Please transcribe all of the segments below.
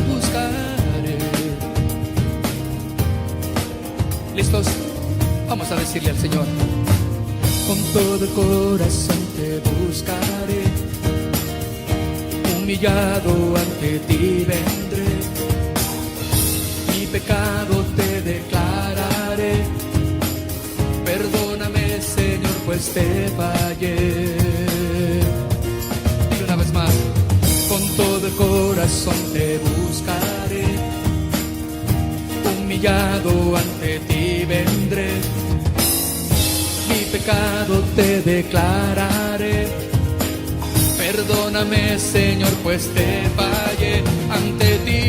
buscaré. ¿Listos? Vamos a decirle al Señor: con todo el corazón te buscaré, humillado ante ti vendré, mi pecado te declararé. Perdóname, Señor, pues te fallé. Dile una vez más: con todo el corazón te buscaré, humillado ante ti vendré, mi pecado te declararé. Perdóname, Señor, pues te fallé ante ti.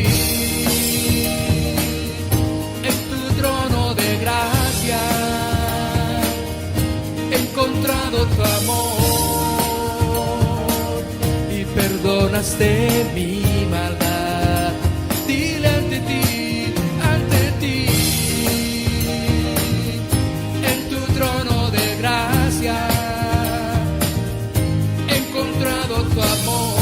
En tu trono de gracia he encontrado tu amor y perdonaste mi maldad. Dile ante ti, ante ti. En tu trono de gracia he encontrado tu amor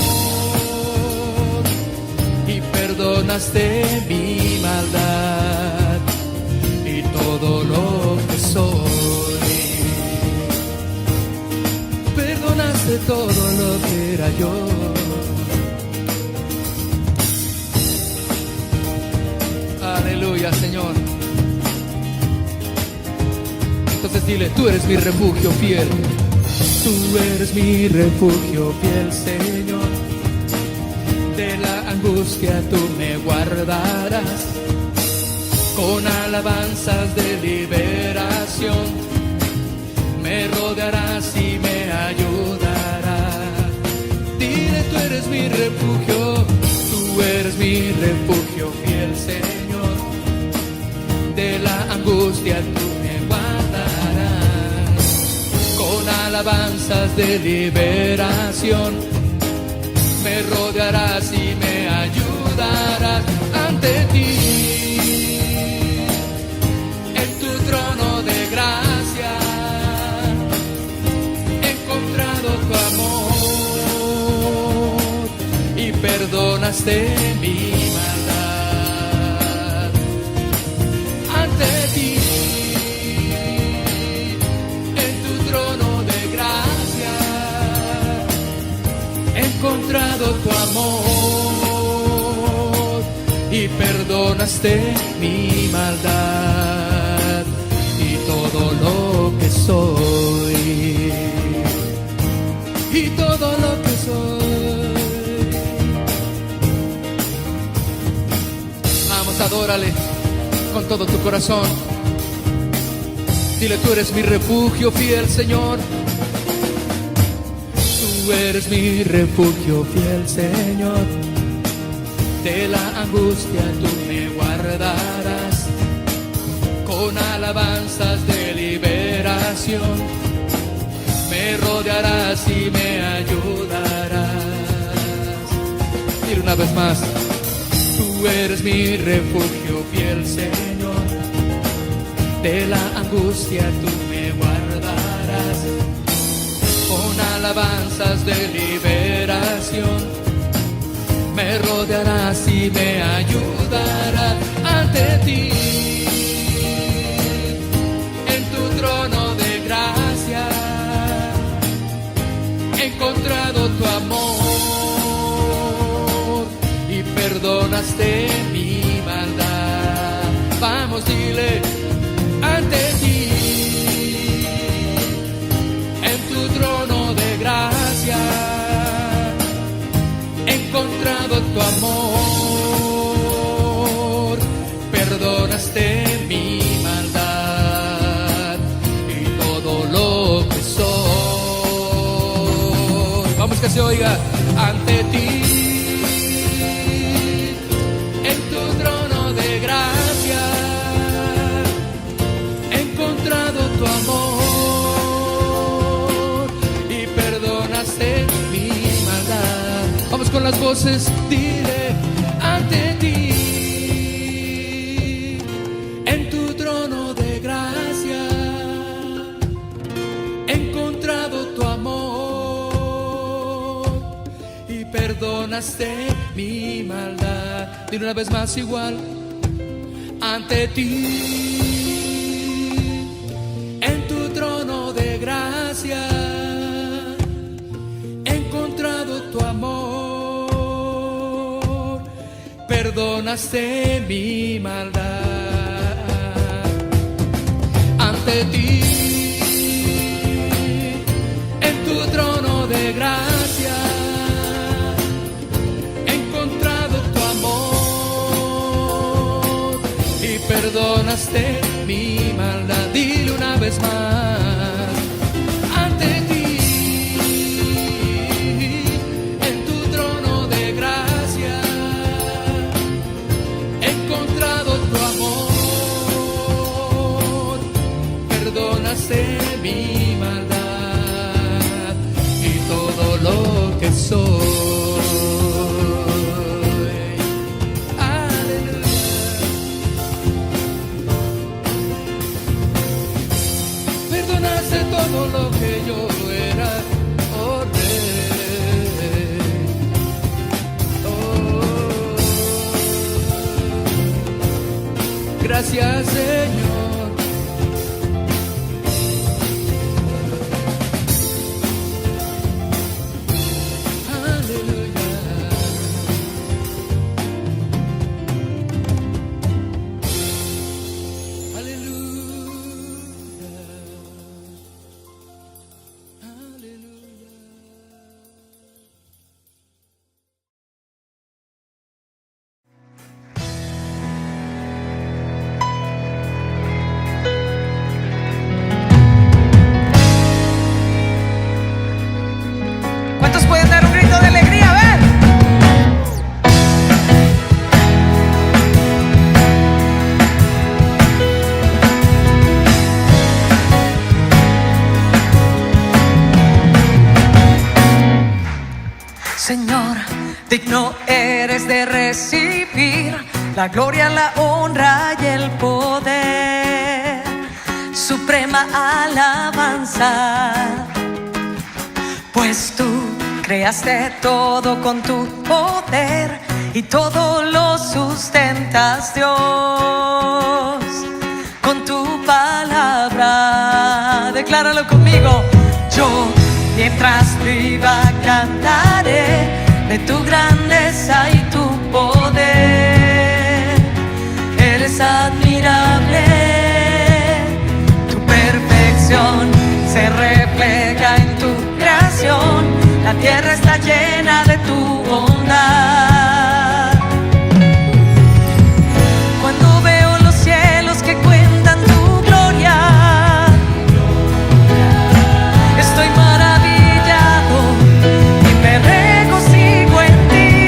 y perdonaste mi maldad y todo lo que soy. Perdonaste todo lo que era yo. Aleluya, Señor. Entonces dile: tú eres mi refugio fiel. Tú eres mi refugio fiel, Señor. De la angustia tú me guardarás, con alabanzas de liberación me rodearás y me ayudarás. Dile: tú eres mi refugio, tú eres mi refugio fiel, Señor. De la angustia tú me guardarás, con alabanzas de liberación me rodearás y me ayudarás. Ante ti, en tu trono de gracia he encontrado tu amor y perdonaste mi maldad. Ante ti, en tu trono de gracia he encontrado tu amor y perdonaste mi maldad y todo lo que soy, y todo lo que soy. Vamos, adórale con todo tu corazón. Dile: tú eres mi refugio fiel, Señor. Tú eres mi refugio fiel, Señor. De la angustia tú me guardarás, con alabanzas de liberación me rodearás y me ayudarás. Dile una vez más: tú eres mi refugio fiel, Señor. De la angustia tú me guardarás, con alabanzas de liberación me rodearás y me ayudarás. Ante ti, en tu trono de gracia he encontrado tu amor y perdonaste mi maldad. Vamos, dile: ante ti, en tu trono de gracia he encontrado tu amor, perdonaste mi maldad y todo lo que soy. Vamos, que se oiga: ante ti, en tu trono de gracia he encontrado tu amor y perdonaste mi maldad. Vamos con las voces, dile: ante ti, en tu trono de gracia he encontrado tu amor y perdonaste mi maldad. dile una vez más igual. Ante ti, en tu trono de gracia, he encontrado tu amor, perdonaste mi maldad. Ante ti, en tu trono de gracia, he encontrado tu amor y perdonaste mi maldad. Dile una vez más. Ante ti, en tu trono de gracia, he encontrado tu amor, perdonaste mi maldad y todo lo que soy. Aleluya. Perdonaste todo lo que yo era, oh Rey. Oh, gracias, Señor. ¿Cuántos pueden dar un grito de alegría? A ver. Señor, digno eres de recibir la gloria, la honra y el poder, suprema alabanza. Pues tú creaste todo con tu poder y todo lo sustentas, Dios, con tu palabra. Decláralo conmigo. Yo, mientras viva, cantaré de tu grandeza y tu poder. Eres admirable, tu perfección se refleja en tu creación. La tierra está llena de tu bondad. Cuando veo los cielos que cuentan tu gloria, estoy maravillado y me regocijo en ti.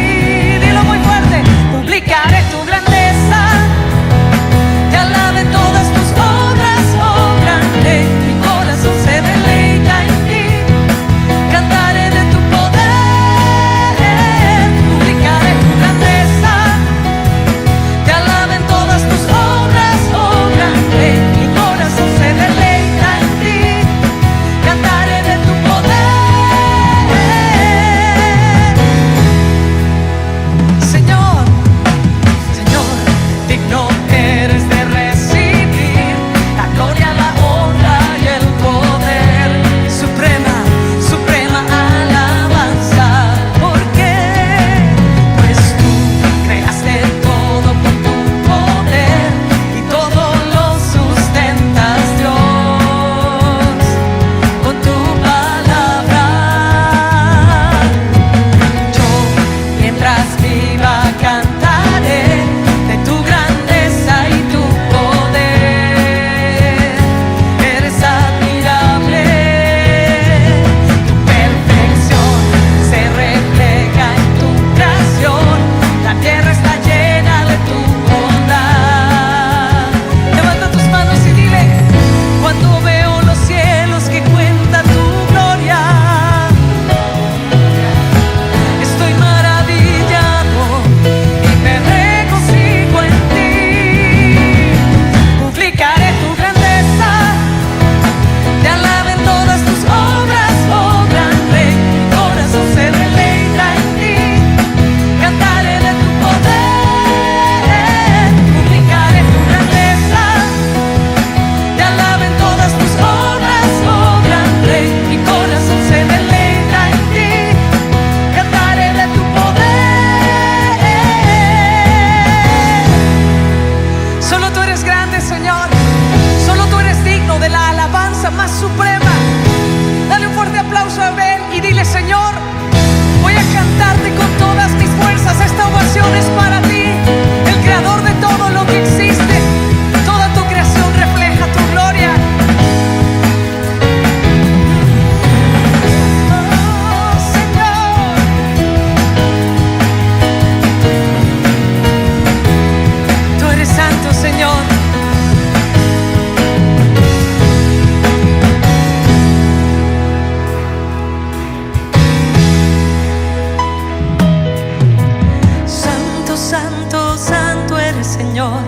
santo, santo eres Señor,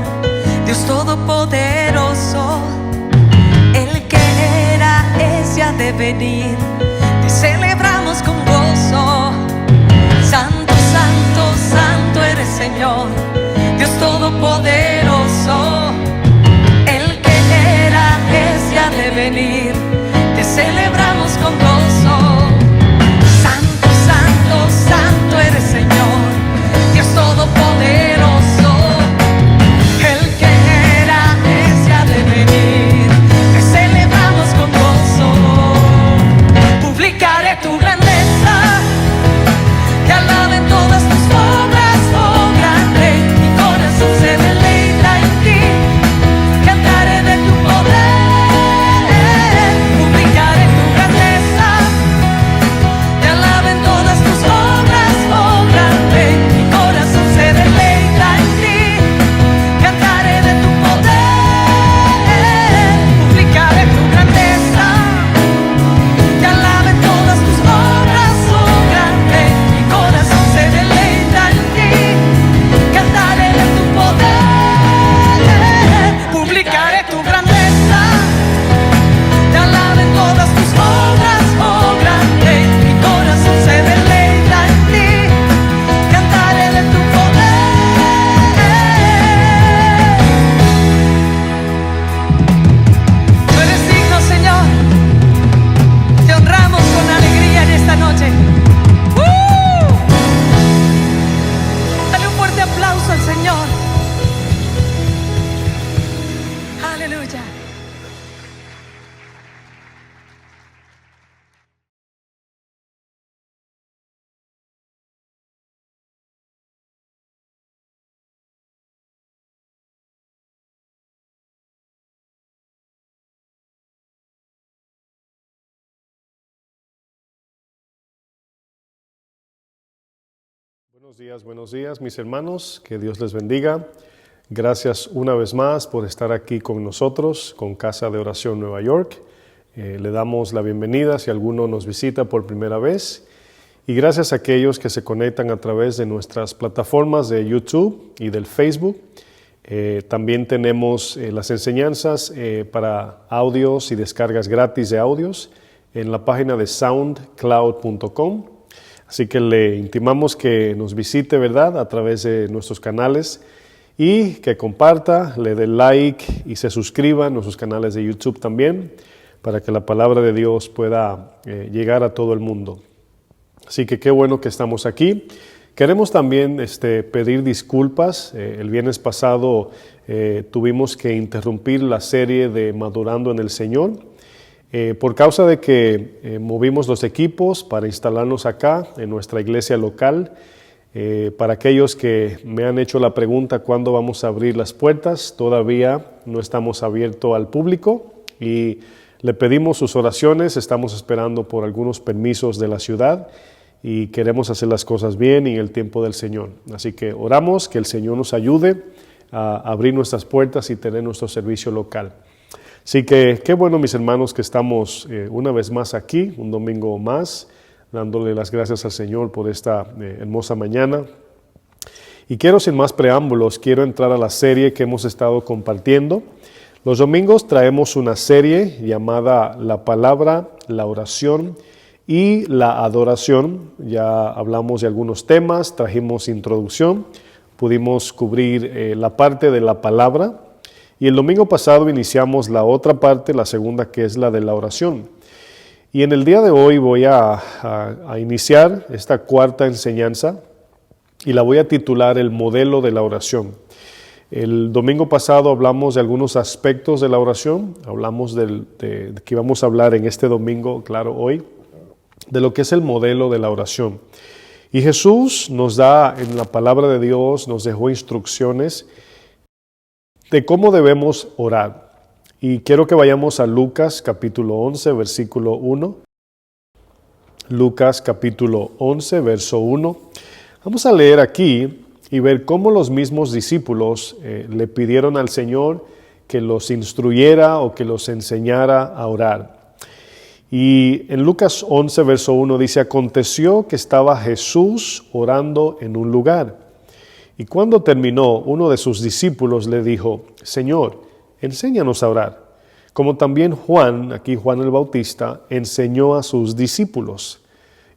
Dios todopoderoso. El que era, es y ha de venir, te celebramos con gozo. Santo, santo, santo eres Señor, Dios todopoderoso. El que era, es y ha de venir, te celebramos con gozo. Santo, santo, santo eres Señor, Dios todopoderoso. El que era, es y ha de venir, te celebramos con gozo. Publicaré tu grandeza, que alaben todas tus obras, oh grande. Mi corazón se deleita en ti, cantaré de tu poder. Publicaré tu grandeza, que alaben todas tus obras, oh grande. Mi corazón se deleita en ti, cantaré de tu poder. Publicaré tu grandeza, que alaben todas tus obras, oh grande. Mi corazón se deleita en ti, cantaré de tu poder. Publicaré tu grandeza, que alaben todas tus obras, oh grande. Mi corazón se deleita en ti, cantaré de tu poder. Tú eres digno, Señor. Te honramos con alegría en esta noche. Dale un fuerte aplauso al Señor. Aleluya. Buenos días, mis hermanos, que Dios les bendiga. Gracias una vez más por estar aquí con nosotros, con Casa de Oración Nueva York. Le damos la bienvenida si alguno nos visita por primera vez. Y gracias a aquellos que se conectan a través de nuestras plataformas de YouTube y del Facebook. También tenemos las enseñanzas para audios y descargas gratis de audios en la página de soundcloud.com. Así que le intimamos que nos visite, ¿verdad?, a través de nuestros canales y que comparta, le dé like y se suscriba a nuestros canales de YouTube también para que la palabra de Dios pueda llegar a todo el mundo. Así que qué bueno que estamos aquí. Queremos también pedir disculpas. El viernes pasado tuvimos que interrumpir la serie de Madurando en el Señor. Por causa de que movimos los equipos para instalarnos acá en nuestra iglesia local. Para aquellos que me han hecho la pregunta cuándo vamos a abrir las puertas, todavía no estamos abiertos al público y le pedimos sus oraciones. Estamos esperando por algunos permisos de la ciudad y queremos hacer las cosas bien y en el tiempo del Señor. Así que oramos que el Señor nos ayude a abrir nuestras puertas y tener nuestro servicio local. Así que qué bueno, mis hermanos, que estamos una vez más aquí, un domingo más, dándole las gracias al Señor por esta hermosa mañana. Y quiero, sin más preámbulos, quiero entrar a la serie que hemos estado compartiendo. Los domingos traemos una serie llamada La Palabra, la Oración y la Adoración. Ya hablamos de algunos temas, trajimos introducción, pudimos cubrir la parte de la palabra. Y el domingo pasado iniciamos la otra parte, la segunda, que es la de la oración. Y en el día de hoy voy a iniciar esta cuarta enseñanza y la voy a titular El modelo de la oración. El domingo pasado hablamos de algunos aspectos de la oración, hablamos de que vamos a hablar en este domingo, claro, hoy, de lo que es el modelo de la oración. Y Jesús nos da en la palabra de Dios, nos dejó instrucciones de cómo debemos orar. Y quiero que vayamos a Lucas capítulo 11, versículo 1. Lucas capítulo 11, verso 1. Vamos a leer aquí y ver cómo los mismos discípulos le pidieron al Señor que los instruyera o que los enseñara a orar. Y en Lucas 11, verso 1 dice: aconteció que estaba Jesús orando en un lugar, Y cuando terminó, uno de sus discípulos le dijo, Señor, enséñanos a orar, como también Juan, aquí Juan el Bautista, enseñó a sus discípulos.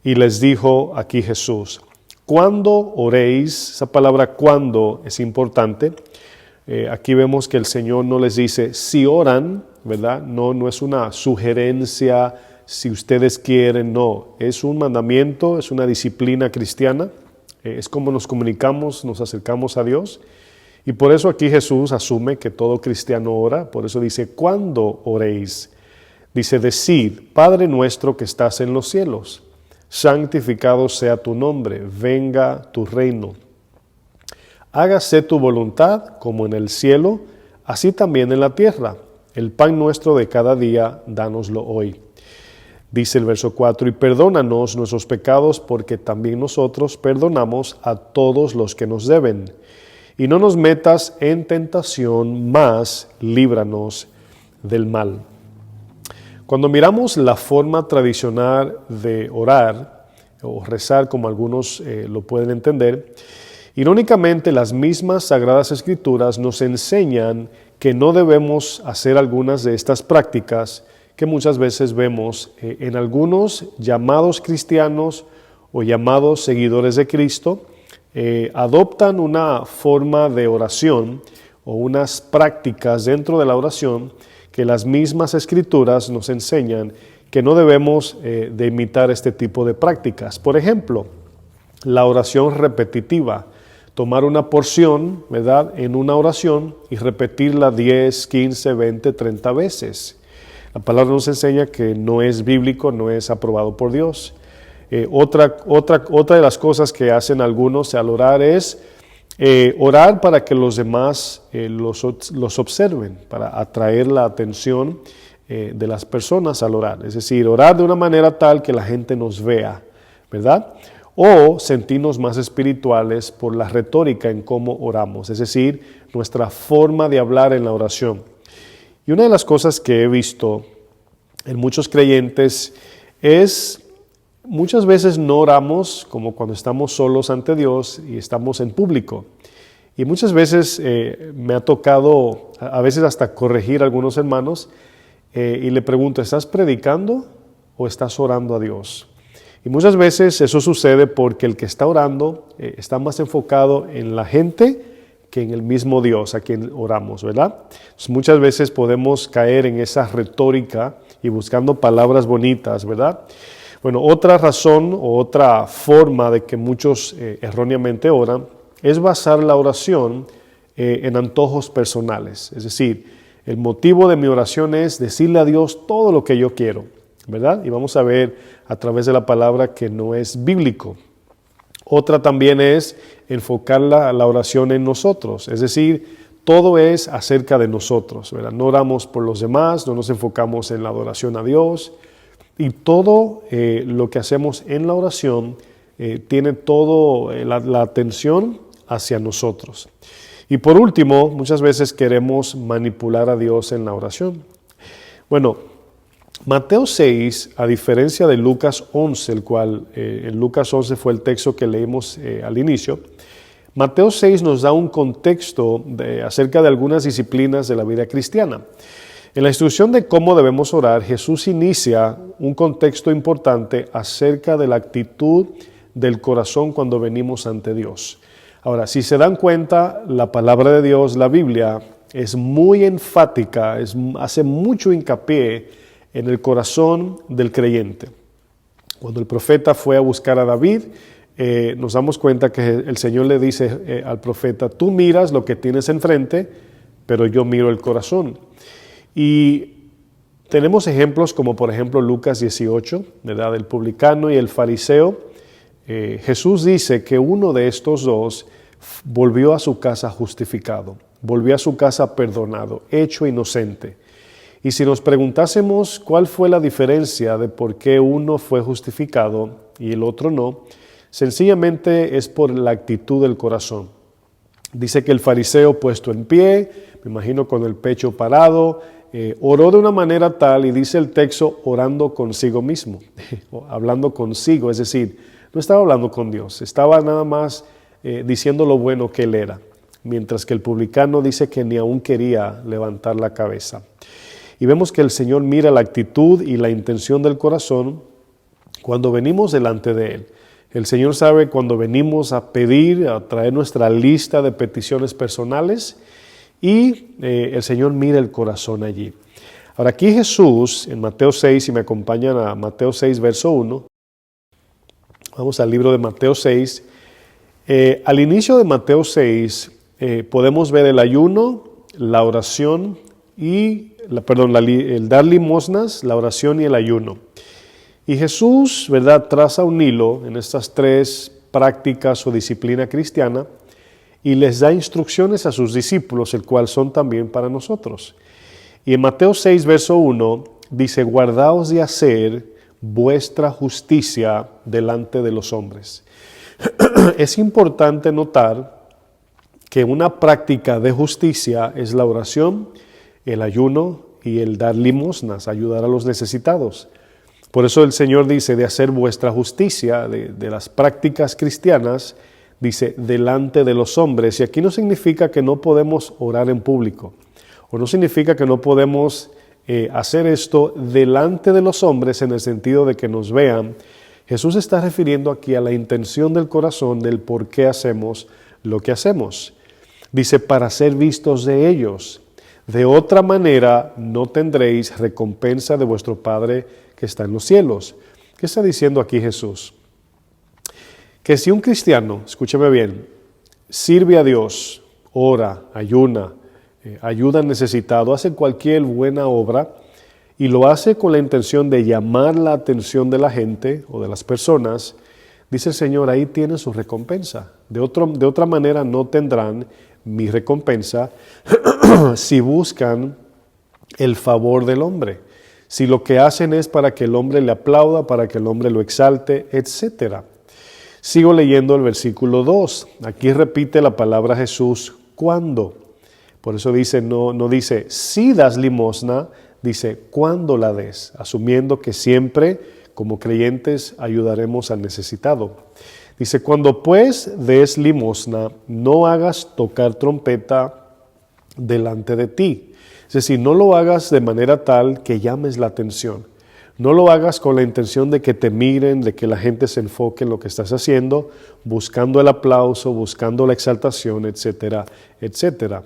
Y les dijo aquí Jesús, cuando oréis, esa palabra cuando es importante. Aquí vemos que el Señor no les dice si oran, ¿verdad? No es una sugerencia, si ustedes quieren, no. Es un mandamiento, es una disciplina cristiana. Es como nos comunicamos, nos acercamos a Dios. Y por eso aquí Jesús asume que todo cristiano ora. Por eso dice, cuando oréis, dice, decid, Padre nuestro que estás en los cielos, santificado sea tu nombre, venga tu reino. Hágase tu voluntad como en el cielo, así también en la tierra. El pan nuestro de cada día, dánoslo hoy. Dice el verso 4, y perdónanos nuestros pecados porque también nosotros perdonamos a todos los que nos deben. Y no nos metas en tentación, mas líbranos del mal. Cuando miramos la forma tradicional de orar o rezar, como algunos lo pueden entender, irónicamente las mismas Sagradas Escrituras nos enseñan que no debemos hacer algunas de estas prácticas que muchas veces vemos en algunos llamados cristianos o llamados seguidores de Cristo, adoptan una forma de oración o unas prácticas dentro de la oración que las mismas Escrituras nos enseñan que no debemos de imitar este tipo de prácticas. Por ejemplo, la oración repetitiva, tomar una porción, ¿verdad?, en una oración y repetirla 10, 15, 20, 30 veces. La palabra nos enseña que no es bíblico, no es aprobado por Dios. Otra de las cosas que hacen algunos al orar es orar para que los demás los observen, para atraer la atención de las personas al orar. Es decir, orar de una manera tal que la gente nos vea, ¿verdad? O sentirnos más espirituales por la retórica en cómo oramos, es decir, nuestra forma de hablar en la oración. Y una de las cosas que he visto en muchos creyentes es muchas veces no oramos como cuando estamos solos ante Dios y estamos en público. Y muchas veces me ha tocado, a veces hasta corregir a algunos hermanos y le pregunto, ¿estás predicando o estás orando a Dios? Y muchas veces eso sucede porque el que está orando está más enfocado en la gente que en el mismo Dios a quien oramos, ¿verdad? Entonces, muchas veces podemos caer en esa retórica y buscando palabras bonitas, ¿verdad? Bueno, otra razón o otra forma de que muchos erróneamente oran es basar la oración en antojos personales. Es decir, el motivo de mi oración es decirle a Dios todo lo que yo quiero, ¿verdad? Y vamos a ver a través de la palabra que no es bíblico. Otra también es enfocar la oración en nosotros, es decir, todo es acerca de nosotros, ¿verdad? No oramos por los demás, no nos enfocamos en la adoración a Dios y todo lo que hacemos en la oración tiene todo la atención hacia nosotros. Y por último, muchas veces queremos manipular a Dios en la oración. Bueno, Mateo 6, a diferencia de Lucas 11, el cual en Lucas 11 fue el texto que leímos al inicio, Mateo 6 nos da un contexto acerca de algunas disciplinas de la vida cristiana. En la instrucción de cómo debemos orar, Jesús inicia un contexto importante acerca de la actitud del corazón cuando venimos ante Dios. Ahora, si se dan cuenta, la palabra de Dios, la Biblia, es muy enfática, hace mucho hincapié en el corazón del creyente. Cuando el profeta fue a buscar a David, nos damos cuenta que el Señor le dice al profeta, tú miras lo que tienes enfrente, pero yo miro el corazón. Y tenemos ejemplos como por ejemplo Lucas 18, ¿verdad? El publicano y el fariseo. Jesús dice que uno de estos dos volvió a su casa justificado, volvió a su casa perdonado, hecho inocente. Y si nos preguntásemos cuál fue la diferencia de por qué uno fue justificado y el otro no, sencillamente es por la actitud del corazón. Dice que el fariseo puesto en pie, me imagino con el pecho parado, oró de una manera tal, y dice el texto, orando consigo mismo, hablando consigo, es decir, no estaba hablando con Dios, estaba nada más diciendo lo bueno que él era, mientras que el publicano dice que ni aún quería levantar la cabeza. Y vemos que el Señor mira la actitud y la intención del corazón cuando venimos delante de Él. El Señor sabe cuando venimos a pedir, a traer nuestra lista de peticiones personales, y el Señor mira el corazón allí. Ahora aquí Jesús, en Mateo 6, si me acompañan a Mateo 6, verso 1, vamos al libro de Mateo 6. Al inicio de Mateo 6 podemos ver el ayuno, la oración y, el dar limosnas, la oración y el ayuno. Y Jesús, ¿verdad?, traza un hilo en estas tres prácticas o disciplina cristiana y les da instrucciones a sus discípulos, el cual son también para nosotros. Y en Mateo 6, verso 1, dice, guardaos de hacer vuestra justicia delante de los hombres. Es importante notar que una práctica de justicia es la oración, el ayuno y el dar limosnas, ayudar a los necesitados. Por eso el Señor dice de hacer vuestra justicia, de las prácticas cristianas, dice delante de los hombres. Y aquí no significa que no podemos orar en público, o no significa que no podemos hacer esto delante de los hombres en el sentido de que nos vean. Jesús está refiriendo aquí a la intención del corazón del por qué hacemos lo que hacemos. Dice, para ser vistos de ellos. De otra manera no tendréis recompensa de vuestro Padre que está en los cielos. ¿Qué está diciendo aquí Jesús? Que si un cristiano, escúcheme bien, sirve a Dios, ora, ayuna, ayuda al necesitado, hace cualquier buena obra y lo hace con la intención de llamar la atención de la gente o de las personas, dice el Señor, ahí tiene su recompensa. De otra manera no tendrán mi recompensa si buscan el favor del hombre. Si lo que hacen es para que el hombre le aplauda, para que el hombre lo exalte, etc. Sigo leyendo el versículo 2. Aquí repite la palabra Jesús, ¿cuándo? Por eso dice, no dice, si das limosna, dice, ¿cuándo la des? Asumiendo que siempre, como creyentes, ayudaremos al necesitado. Dice, cuando pues des limosna, no hagas tocar trompeta delante de ti. Es decir, no lo hagas de manera tal que llames la atención. No lo hagas con la intención de que te miren, de que la gente se enfoque en lo que estás haciendo, buscando el aplauso, buscando la exaltación, etcétera, etcétera.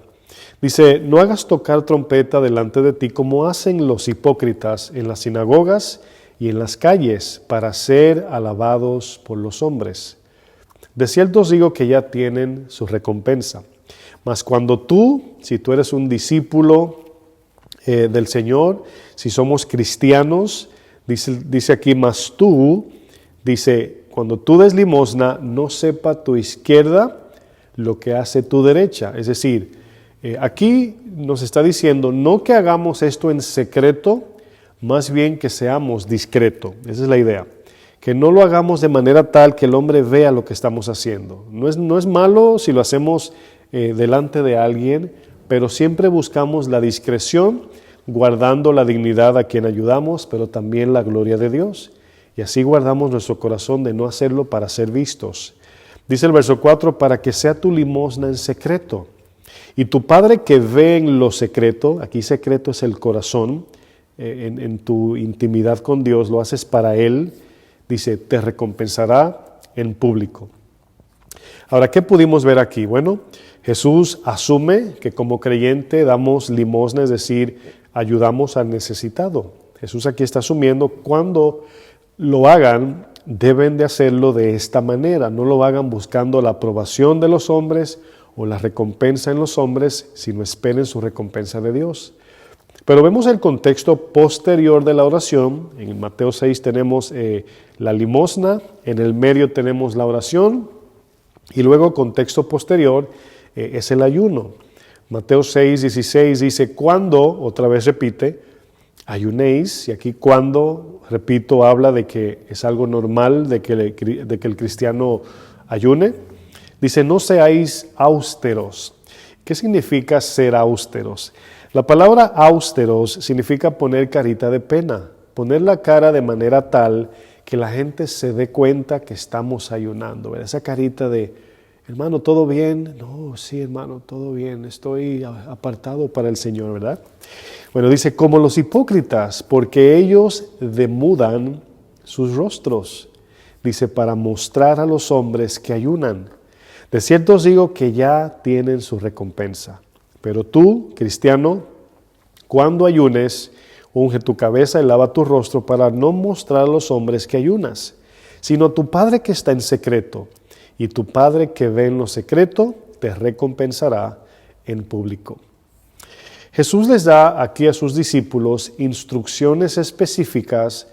Dice, no hagas tocar trompeta delante de ti como hacen los hipócritas en las sinagogas y en las calles para ser alabados por los hombres. De cierto os digo que ya tienen su recompensa. Mas cuando tú, si tú eres un discípulo del Señor, si somos cristianos, dice aquí, mas tú, dice, cuando tú des limosna, no sepa tu izquierda lo que hace tu derecha. Es decir, aquí nos está diciendo, no que hagamos esto en secreto, más bien que seamos discretos. Esa es la idea. Que no lo hagamos de manera tal que el hombre vea lo que estamos haciendo. No es malo si lo hacemos delante de alguien, pero siempre buscamos la discreción, guardando la dignidad a quien ayudamos, pero también la gloria de Dios. Y así guardamos nuestro corazón de no hacerlo para ser vistos. Dice el verso 4, para que sea tu limosna en secreto. Y tu Padre que ve en lo secreto, aquí secreto es el corazón, en tu intimidad con Dios, lo haces para Él, dice, te recompensará en público. Ahora, ¿qué pudimos ver aquí? Bueno, Jesús asume que como creyente damos limosna, es decir, ayudamos al necesitado. Jesús aquí está asumiendo cuando lo hagan, deben de hacerlo de esta manera. No lo hagan buscando la aprobación de los hombres o la recompensa en los hombres, sino esperen su recompensa de Dios. Pero vemos el contexto posterior de la oración. En Mateo 6 tenemos la limosna, en el medio tenemos la oración y luego contexto posterior es el ayuno. Mateo 6, 16 dice, cuando, otra vez repite, ayunéis, y aquí cuando, repito, habla de que es algo normal de que el cristiano ayune. Dice, no seáis austeros. ¿Qué significa ser austeros? La palabra austeros significa poner carita de pena, poner la cara de manera tal que la gente se dé cuenta que estamos ayunando. ¿Verdad? Esa carita de Hermano, ¿todo bien? No, sí, hermano, todo bien. Estoy apartado para el Señor, ¿verdad? Bueno, dice, como los hipócritas, porque ellos demudan sus rostros. Dice, para mostrar a los hombres que ayunan. De cierto os digo que ya tienen su recompensa. Pero tú, cristiano, cuando ayunes, unge tu cabeza y lava tu rostro para no mostrar a los hombres que ayunas, sino tu Padre que está en secreto, y tu Padre que ve en lo secreto te recompensará en público. Jesús les da aquí a sus discípulos instrucciones específicas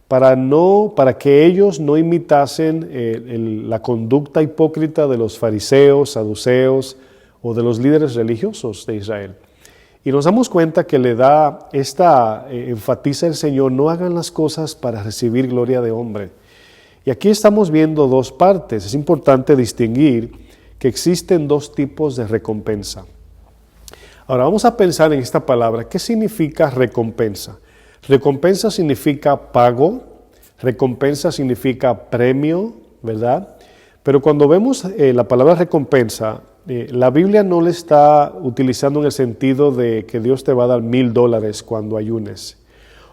para que ellos no imitasen la conducta hipócrita de los fariseos, saduceos o de los líderes religiosos de Israel. Y nos damos cuenta que enfatiza el Señor, no hagan las cosas para recibir gloria de hombre. Y aquí estamos viendo dos partes. Es importante distinguir que existen dos tipos de recompensa. Ahora vamos a pensar en esta palabra. ¿Qué significa recompensa? Recompensa significa pago, recompensa significa premio, ¿verdad? Pero cuando vemos la palabra recompensa, la Biblia no le está utilizando en el sentido de que Dios te va a dar $1,000 cuando ayunes,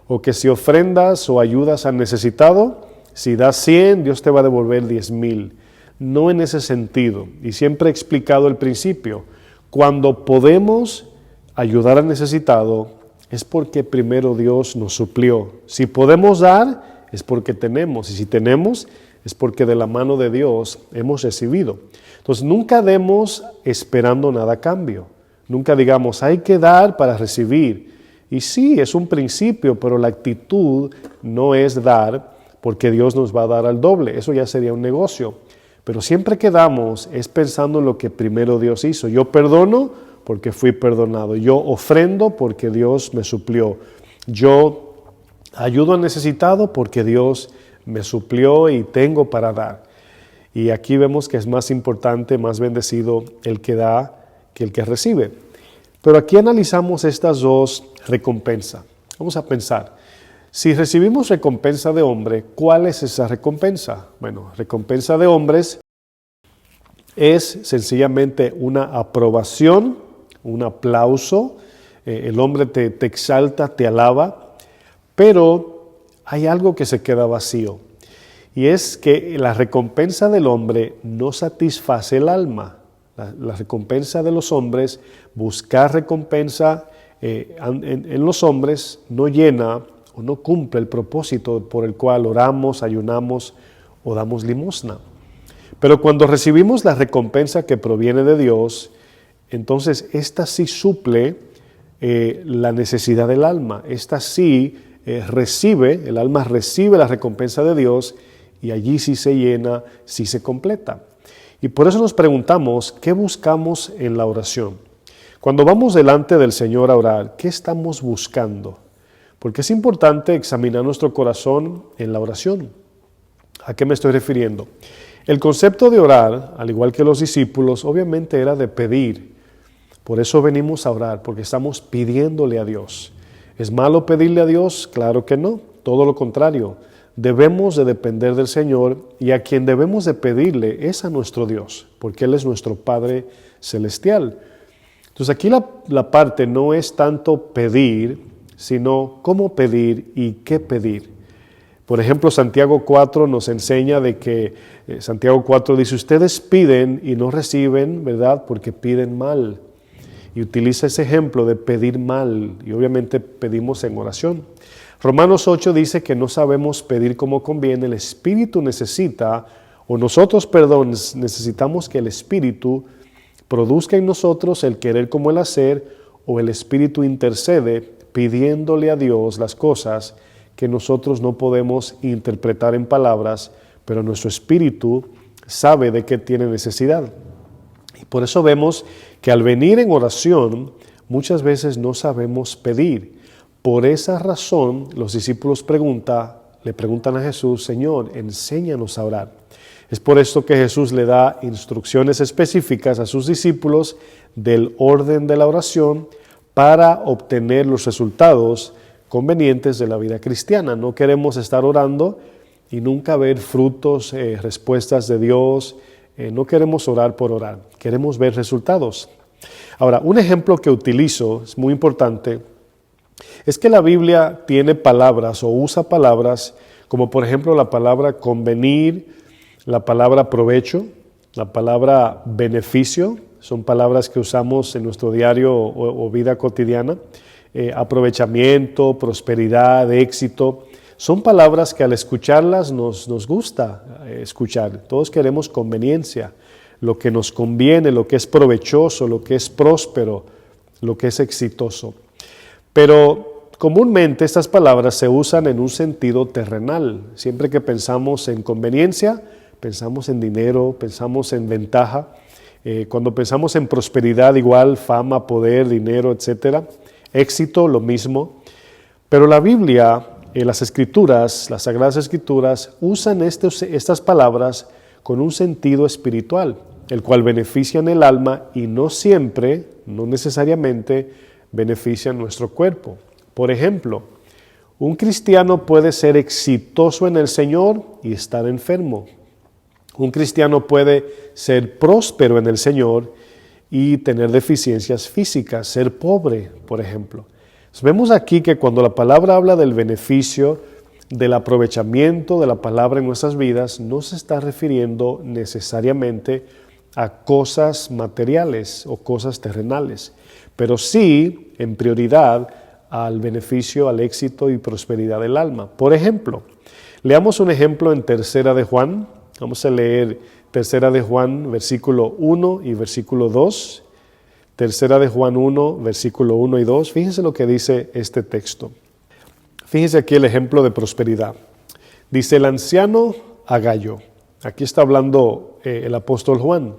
o que si ofrendas o ayudas al necesitado, si das 100, Dios te va a devolver 10,000. No en ese sentido. Y siempre he explicado el principio. Cuando podemos ayudar al necesitado, es porque primero Dios nos suplió. Si podemos dar, es porque tenemos. Y si tenemos, es porque de la mano de Dios hemos recibido. Entonces, nunca demos esperando nada a cambio. Nunca digamos, hay que dar para recibir. Y sí, es un principio, pero la actitud no es dar porque Dios nos va a dar al doble. Eso ya sería un negocio. Pero siempre que damos es pensando en lo que primero Dios hizo. Yo perdono porque fui perdonado. Yo ofrendo porque Dios me suplió. Yo ayudo al necesitado porque Dios me suplió y tengo para dar. Y aquí vemos que es más importante, más bendecido el que da que el que recibe. Pero aquí analizamos estas dos recompensas. Vamos a pensar, si recibimos recompensa de hombre, ¿cuál es esa recompensa? Bueno, recompensa de hombres es sencillamente una aprobación, un aplauso. El hombre te exalta, te alaba, pero hay algo que se queda vacío. Y es que la recompensa del hombre no satisface el alma. La recompensa de los hombres, buscar recompensa en los hombres no llena o no cumple el propósito por el cual oramos, ayunamos o damos limosna. Pero cuando recibimos la recompensa que proviene de Dios, entonces esta sí suple la necesidad del alma. Esta sí el alma recibe la recompensa de Dios y allí sí se llena, sí se completa. Y por eso nos preguntamos, ¿qué buscamos en la oración? Cuando vamos delante del Señor a orar, ¿qué estamos buscando? Porque es importante examinar nuestro corazón en la oración. ¿A qué me estoy refiriendo? El concepto de orar, al igual que los discípulos, obviamente era de pedir. Por eso venimos a orar, porque estamos pidiéndole a Dios. ¿Es malo pedirle a Dios? Claro que no, todo lo contrario. Debemos de depender del Señor y a quien debemos de pedirle es a nuestro Dios, porque Él es nuestro Padre Celestial. Entonces aquí la parte no es tanto pedir, sino cómo pedir y qué pedir. Por ejemplo, Santiago 4 nos enseña de que, Santiago 4 dice, ustedes piden y no reciben, ¿verdad? Porque piden mal. Y utiliza ese ejemplo de pedir mal, y obviamente pedimos en oración. Romanos 8 dice que no sabemos pedir como conviene, el Espíritu necesita, o nosotros, necesitamos que el Espíritu produzca en nosotros el querer como el hacer, o el Espíritu intercede pidiéndole a Dios las cosas que nosotros no podemos interpretar en palabras, pero nuestro Espíritu sabe de qué tiene necesidad. Y por eso vemos que al venir en oración, muchas veces no sabemos pedir. Por esa razón, los discípulos le preguntan a Jesús, Señor, enséñanos a orar. Es por esto que Jesús le da instrucciones específicas a sus discípulos del orden de la oración para obtener los resultados convenientes de la vida cristiana. No queremos estar orando y nunca ver frutos, respuestas de Dios, no queremos orar por orar, queremos ver resultados. Ahora, un ejemplo que utilizo, es muy importante, es que la Biblia tiene palabras o usa palabras como por ejemplo la palabra convenir, la palabra provecho, la palabra beneficio, son palabras que usamos en nuestro diario o vida cotidiana, aprovechamiento, prosperidad, éxito. Son palabras que al escucharlas nos gusta escuchar. Todos queremos conveniencia, lo que nos conviene, lo que es provechoso, lo que es próspero, lo que es exitoso. Pero comúnmente estas palabras se usan en un sentido terrenal. Siempre que pensamos en conveniencia, pensamos en dinero, pensamos en ventaja. Cuando pensamos en prosperidad, igual fama, poder, dinero, etc. Éxito, lo mismo. Pero la Biblia, las Escrituras, las Sagradas Escrituras, usan estas palabras con un sentido espiritual, el cual benefician el alma y no siempre, no necesariamente, benefician nuestro cuerpo. Por ejemplo, un cristiano puede ser exitoso en el Señor y estar enfermo. Un cristiano puede ser próspero en el Señor y tener deficiencias físicas, ser pobre, por ejemplo. Entonces, vemos aquí que cuando la palabra habla del beneficio, del aprovechamiento de la palabra en nuestras vidas, no se está refiriendo necesariamente a cosas materiales o cosas terrenales, pero sí, en prioridad, al beneficio, al éxito y prosperidad del alma. Por ejemplo, leamos un ejemplo en Tercera de Juan. Vamos a leer Tercera de Juan, versículo 1 y versículo 2. Tercera de Juan 1, versículo 1 y 2. Fíjense lo que dice este texto. Fíjense aquí el ejemplo de prosperidad. Dice el anciano a Gayo. Aquí está hablando el apóstol Juan.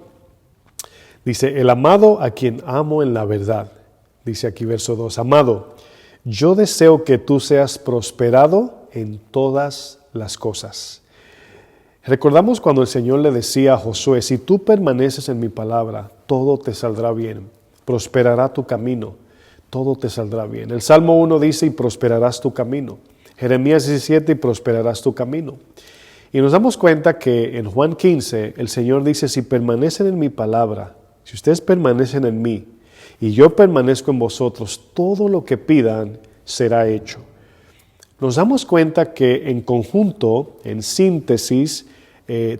Dice, el amado a quien amo en la verdad. Dice aquí verso 2, amado, yo deseo que tú seas prosperado en todas las cosas. Recordamos cuando el Señor le decía a Josué, si tú permaneces en mi palabra, todo te saldrá bien, prosperará tu camino, todo te saldrá bien. El Salmo 1 dice, y prosperarás tu camino. Jeremías 17, y prosperarás tu camino. Y nos damos cuenta que en Juan 15, el Señor dice, si permanecen en mi palabra, si ustedes permanecen en mí, y yo permanezco en vosotros, todo lo que pidan será hecho. Nos damos cuenta que en conjunto, en síntesis,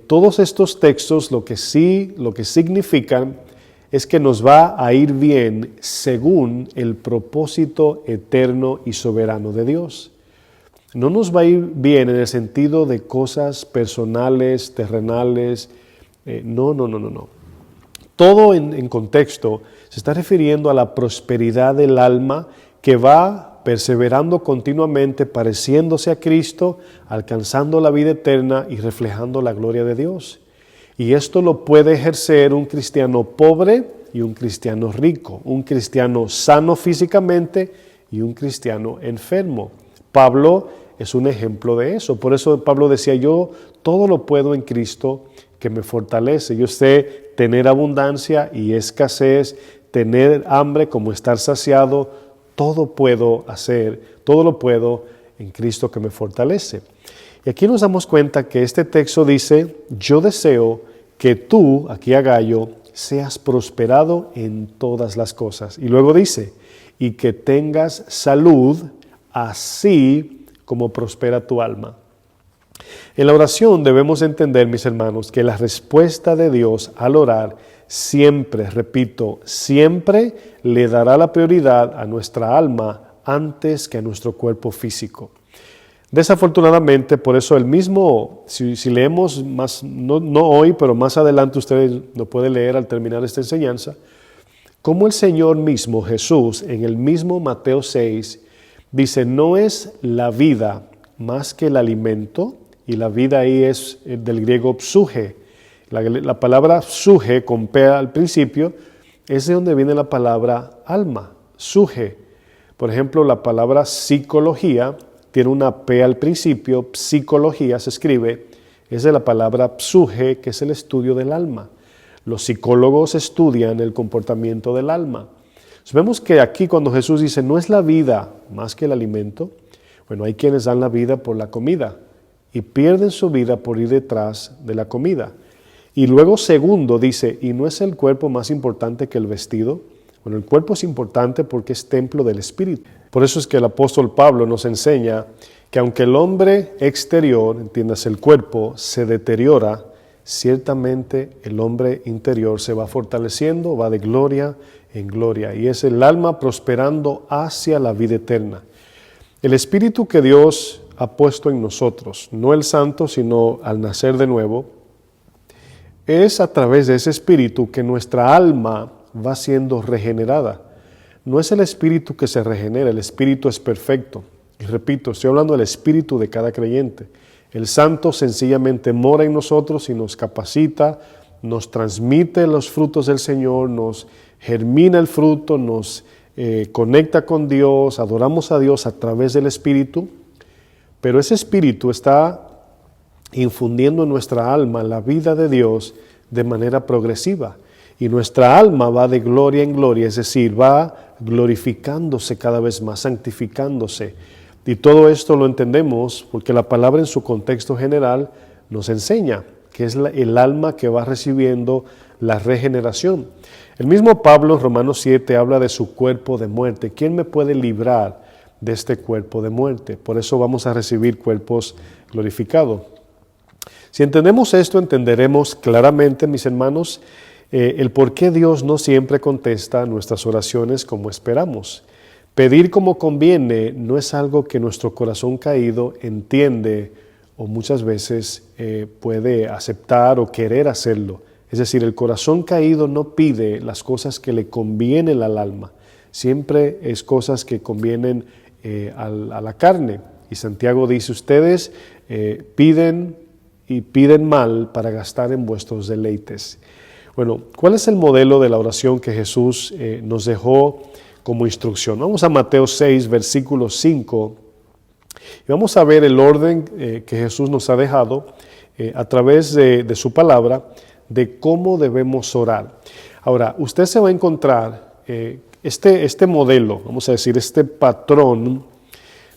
todos estos textos lo que significan es que nos va a ir bien según el propósito eterno y soberano de Dios. No nos va a ir bien en el sentido de cosas personales, terrenales, no. Todo en contexto se está refiriendo a la prosperidad del alma que va perseverando continuamente, pareciéndose a Cristo, alcanzando la vida eterna y reflejando la gloria de Dios. Y esto lo puede ejercer un cristiano pobre y un cristiano rico, un cristiano sano físicamente y un cristiano enfermo. Pablo es un ejemplo de eso. Por eso Pablo decía, yo todo lo puedo en Cristo que me fortalece. Yo sé tener abundancia y escasez, tener hambre como estar saciado, todo puedo hacer, todo lo puedo en Cristo que me fortalece. Y aquí nos damos cuenta que este texto dice, yo deseo que tú, aquí a Gayo, seas prosperado en todas las cosas. Y luego dice, y que tengas salud, así como prospera tu alma. En la oración debemos entender, mis hermanos, que la respuesta de Dios al orar siempre, repito, siempre le dará la prioridad a nuestra alma antes que a nuestro cuerpo físico. Desafortunadamente, por eso el mismo, si leemos más, no hoy, pero más adelante ustedes lo pueden leer al terminar esta enseñanza, como el Señor mismo, Jesús, en el mismo Mateo 6, dice, no es la vida más que el alimento, y la vida ahí es del griego psuge. La palabra psuge, con P al principio, es de donde viene la palabra alma, psuge. Por ejemplo, la palabra psicología tiene una P al principio, psicología se escribe, es de la palabra psuge, que es el estudio del alma. Los psicólogos estudian el comportamiento del alma. Entonces, vemos que aquí cuando Jesús dice, no es la vida más que el alimento, bueno, hay quienes dan la vida por la comida y pierden su vida por ir detrás de la comida. Y luego segundo dice, ¿y no es el cuerpo más importante que el vestido? Bueno, el cuerpo es importante porque es templo del Espíritu. Por eso es que el apóstol Pablo nos enseña que aunque el hombre exterior, entiéndase el cuerpo, se deteriora, ciertamente el hombre interior se va fortaleciendo, va de gloria en gloria, y es el alma prosperando hacia la vida eterna. El Espíritu que Dios ha puesto en nosotros, no el santo, sino al nacer de nuevo, es a través de ese Espíritu que nuestra alma va siendo regenerada. No es el Espíritu que se regenera, el Espíritu es perfecto. Y repito, estoy hablando del Espíritu de cada creyente. El Santo sencillamente mora en nosotros y nos capacita, nos transmite los frutos del Señor, nos germina el fruto, nos conecta con Dios, adoramos a Dios a través del Espíritu, pero ese Espíritu está infundiendo en nuestra alma la vida de Dios de manera progresiva. Y nuestra alma va de gloria en gloria, es decir, va glorificándose cada vez más, santificándose. Y todo esto lo entendemos porque la palabra en su contexto general nos enseña que es el alma que va recibiendo la regeneración. El mismo Pablo en Romanos 7 habla de su cuerpo de muerte. ¿Quién me puede librar de este cuerpo de muerte? Por eso vamos a recibir cuerpos glorificados. Si entendemos esto, entenderemos claramente, mis hermanos, el por qué Dios no siempre contesta nuestras oraciones como esperamos. Pedir como conviene no es algo que nuestro corazón caído entiende o muchas veces puede aceptar o querer hacerlo. Es decir, el corazón caído no pide las cosas que le convienen al alma. Siempre es cosas que convienen a la carne. Y Santiago dice, ustedes piden y piden mal para gastar en vuestros deleites. Bueno, ¿cuál es el modelo de la oración que Jesús nos dejó como instrucción? Vamos a Mateo 6, versículo 5, y vamos a ver el orden que Jesús nos ha dejado a través de su palabra, de cómo debemos orar. Ahora, usted se va a encontrar este modelo, vamos a decir, este patrón,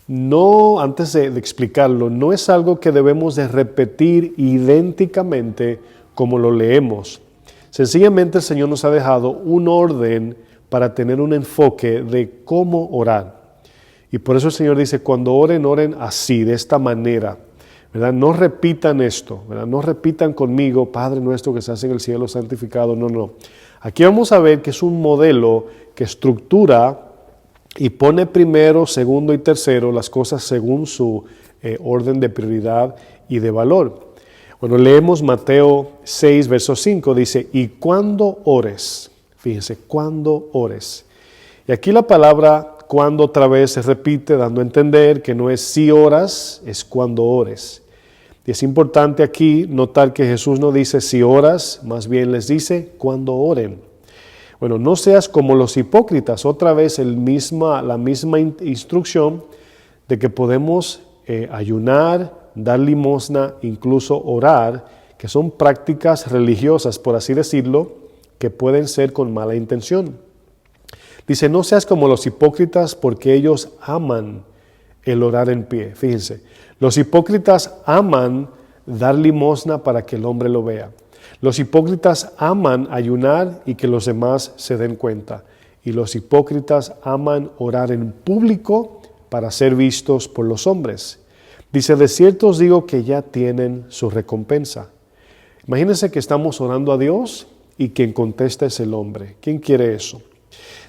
no, antes de explicarlo, no es algo que debemos de repetir idénticamente como lo leemos. Sencillamente el Señor nos ha dejado un orden para tener un enfoque de cómo orar. Y por eso el Señor dice, cuando oren, oren así, de esta manera, ¿verdad? No repitan esto, ¿verdad? No repitan conmigo, Padre nuestro que estás en el cielo, santificado. No. Aquí vamos a ver que es un modelo que estructura y pone primero, segundo y tercero las cosas según su orden de prioridad y de valor. Bueno, leemos Mateo 6, verso 5, dice, y cuando ores, fíjense, cuando ores. Y aquí la palabra cuando otra vez se repite, dando a entender que no es si oras, es cuando ores. Y es importante aquí notar que Jesús no dice si oras, más bien les dice cuando oren. Bueno, no seas como los hipócritas, otra vez la misma instrucción de que podemos ayunar, dar limosna, incluso orar, que son prácticas religiosas, por así decirlo, que pueden ser con mala intención. Dice, no seas como los hipócritas porque ellos aman el orar en pie. Fíjense, los hipócritas aman dar limosna para que el hombre lo vea. Los hipócritas aman ayunar y que los demás se den cuenta. Y los hipócritas aman orar en público para ser vistos por los hombres. Dice, de cierto os digo que ya tienen su recompensa. Imagínense que estamos orando a Dios y quien contesta es el hombre. ¿Quién quiere eso?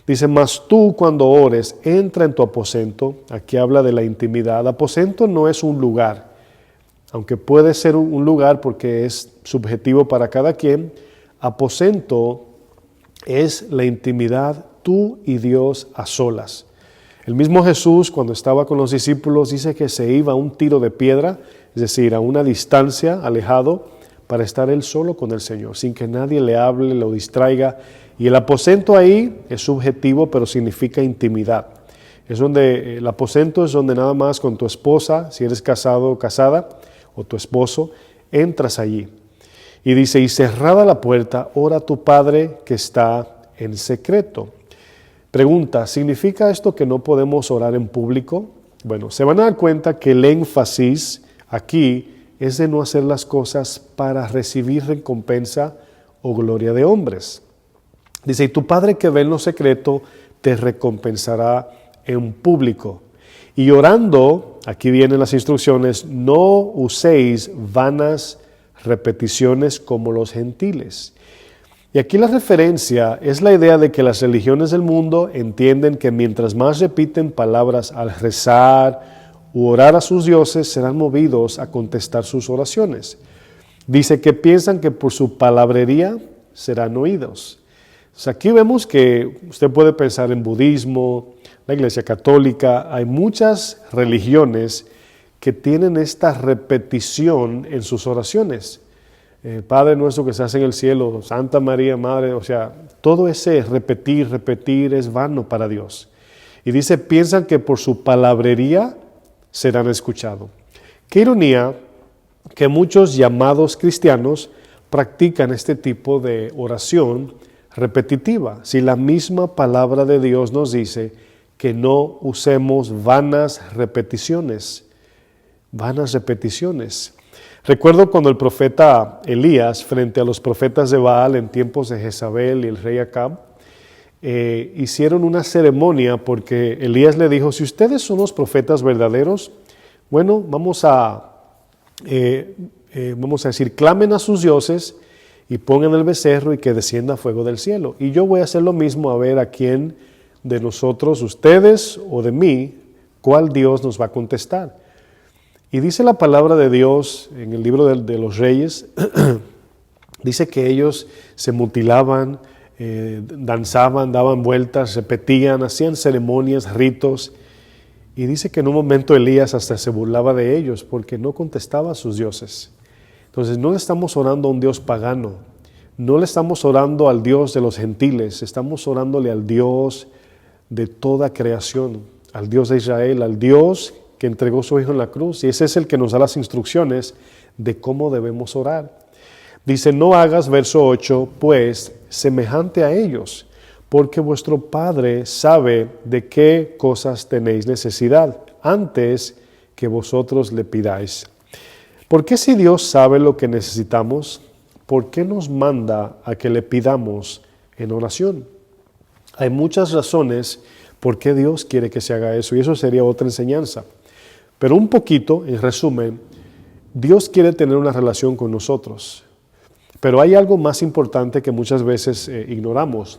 Dice, mas tú cuando ores, entra en tu aposento. Aquí habla de la intimidad. Aposento no es un lugar, aunque puede ser un lugar porque es subjetivo para cada quien. Aposento es la intimidad tú y Dios a solas. El mismo Jesús, cuando estaba con los discípulos, dice que se iba a un tiro de piedra, es decir, a una distancia, alejado, para estar él solo con el Señor, sin que nadie le hable, lo distraiga. Y el aposento ahí es subjetivo, pero significa intimidad. El aposento es donde nada más con tu esposa, si eres casado o casada, o tu esposo, entras allí. Y dice, y cerrada la puerta, ora a tu Padre que está en secreto. Pregunta, ¿significa esto que no podemos orar en público? Bueno, se van a dar cuenta que el énfasis aquí es de no hacer las cosas para recibir recompensa o gloria de hombres. Dice, y tu Padre que ve en lo secreto te recompensará en público. Y orando, aquí vienen las instrucciones, no uséis vanas repeticiones como los gentiles. Y aquí la referencia es la idea de que las religiones del mundo entienden que mientras más repiten palabras al rezar u orar a sus dioses, serán movidos a contestar sus oraciones. Dice que piensan que por su palabrería serán oídos. Entonces aquí vemos que usted puede pensar en budismo, la Iglesia Católica, hay muchas religiones que tienen esta repetición en sus oraciones. Padre nuestro que estás en el cielo, Santa María, Madre, o sea, todo ese repetir es vano para Dios. Y dice, piensan que por su palabrería serán escuchados. Qué ironía que muchos llamados cristianos practican este tipo de oración repetitiva. Si la misma palabra de Dios nos dice que no usemos vanas repeticiones. Recuerdo cuando el profeta Elías, frente a los profetas de Baal en tiempos de Jezabel y el rey Acab, hicieron una ceremonia porque Elías le dijo, si ustedes son los profetas verdaderos, bueno, vamos a decir, clamen a sus dioses y pongan el becerro y que descienda fuego del cielo. Y yo voy a hacer lo mismo a ver a quién de nosotros, ustedes o de mí, cuál Dios nos va a contestar. Y dice la palabra de Dios en el libro de los Reyes, dice que ellos se mutilaban, danzaban, daban vueltas, repetían, hacían ceremonias, ritos. Y dice que en un momento Elías hasta se burlaba de ellos porque no contestaba a sus dioses. Entonces no le estamos orando a un Dios pagano, no le estamos orando al Dios de los gentiles, estamos orándole al Dios de toda creación, al Dios de Israel, al Dios que entregó su Hijo en la cruz, y ese es el que nos da las instrucciones de cómo debemos orar. Dice, no hagas, verso 8, pues, semejante a ellos, porque vuestro Padre sabe de qué cosas tenéis necesidad, antes que vosotros le pidáis. ¿Por qué si Dios sabe lo que necesitamos, por qué nos manda a que le pidamos en oración? Hay muchas razones por qué Dios quiere que se haga eso, y eso sería otra enseñanza. Pero un poquito, en resumen, Dios quiere tener una relación con nosotros. Pero hay algo más importante que muchas veces ignoramos.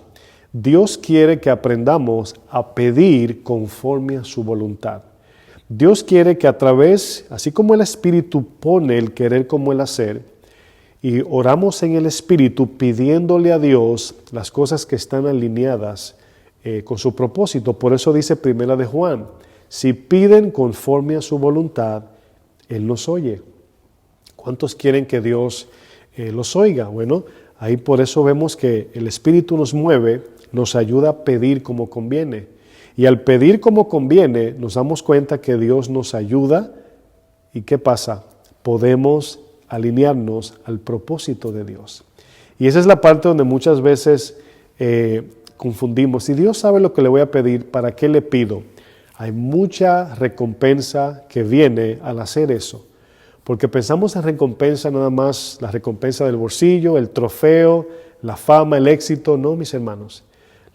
Dios quiere que aprendamos a pedir conforme a su voluntad. Dios quiere que a través, así como el Espíritu pone el querer como el hacer, y oramos en el Espíritu pidiéndole a Dios las cosas que están alineadas con su propósito. Por eso dice Primera de Juan, si piden conforme a su voluntad, Él nos oye. ¿Cuántos quieren que Dios los oiga? Bueno, ahí por eso vemos que el Espíritu nos mueve, nos ayuda a pedir como conviene. Y al pedir como conviene, nos damos cuenta que Dios nos ayuda. ¿Y qué pasa? Podemos alinearnos al propósito de Dios. Y esa es la parte donde muchas veces confundimos. Si Dios sabe lo que le voy a pedir, ¿para qué le pido? Hay mucha recompensa que viene al hacer eso. Porque pensamos en recompensa nada más, la recompensa del bolsillo, el trofeo, la fama, el éxito. No, mis hermanos.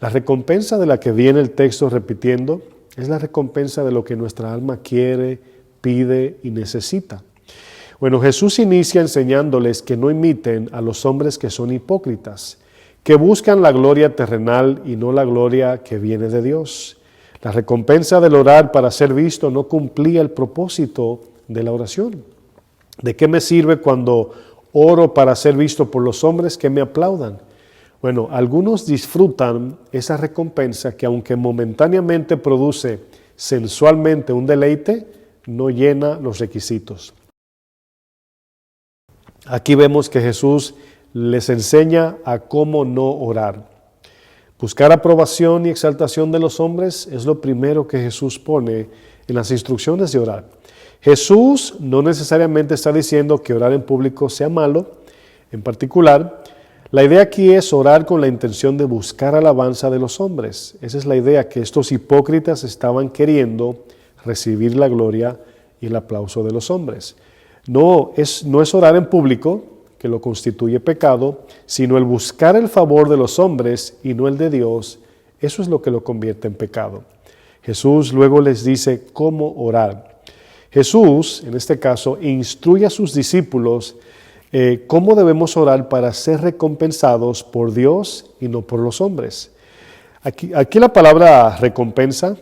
La recompensa de la que viene el texto repitiendo es la recompensa de lo que nuestra alma quiere, pide y necesita. Bueno, Jesús inicia enseñándoles que no imiten a los hombres que son hipócritas, que buscan la gloria terrenal y no la gloria que viene de Dios. La recompensa del orar para ser visto no cumplía el propósito de la oración. ¿De qué me sirve cuando oro para ser visto por los hombres que me aplaudan? Bueno, algunos disfrutan esa recompensa que aunque momentáneamente produce sensualmente un deleite, no llena los requisitos. Aquí vemos que Jesús les enseña a cómo no orar. Buscar aprobación y exaltación de los hombres es lo primero que Jesús pone en las instrucciones de orar. Jesús no necesariamente está diciendo que orar en público sea malo. En particular, la idea aquí es orar con la intención de buscar alabanza de los hombres. Esa es la idea, que estos hipócritas estaban queriendo recibir la gloria y el aplauso de los hombres. No es orar en público, que lo constituye pecado, sino el buscar el favor de los hombres y no el de Dios. Eso es lo que lo convierte en pecado. Jesús luego les dice cómo orar. Jesús, en este caso, instruye a sus discípulos cómo debemos orar para ser recompensados por Dios y no por los hombres. Aquí la palabra recompensa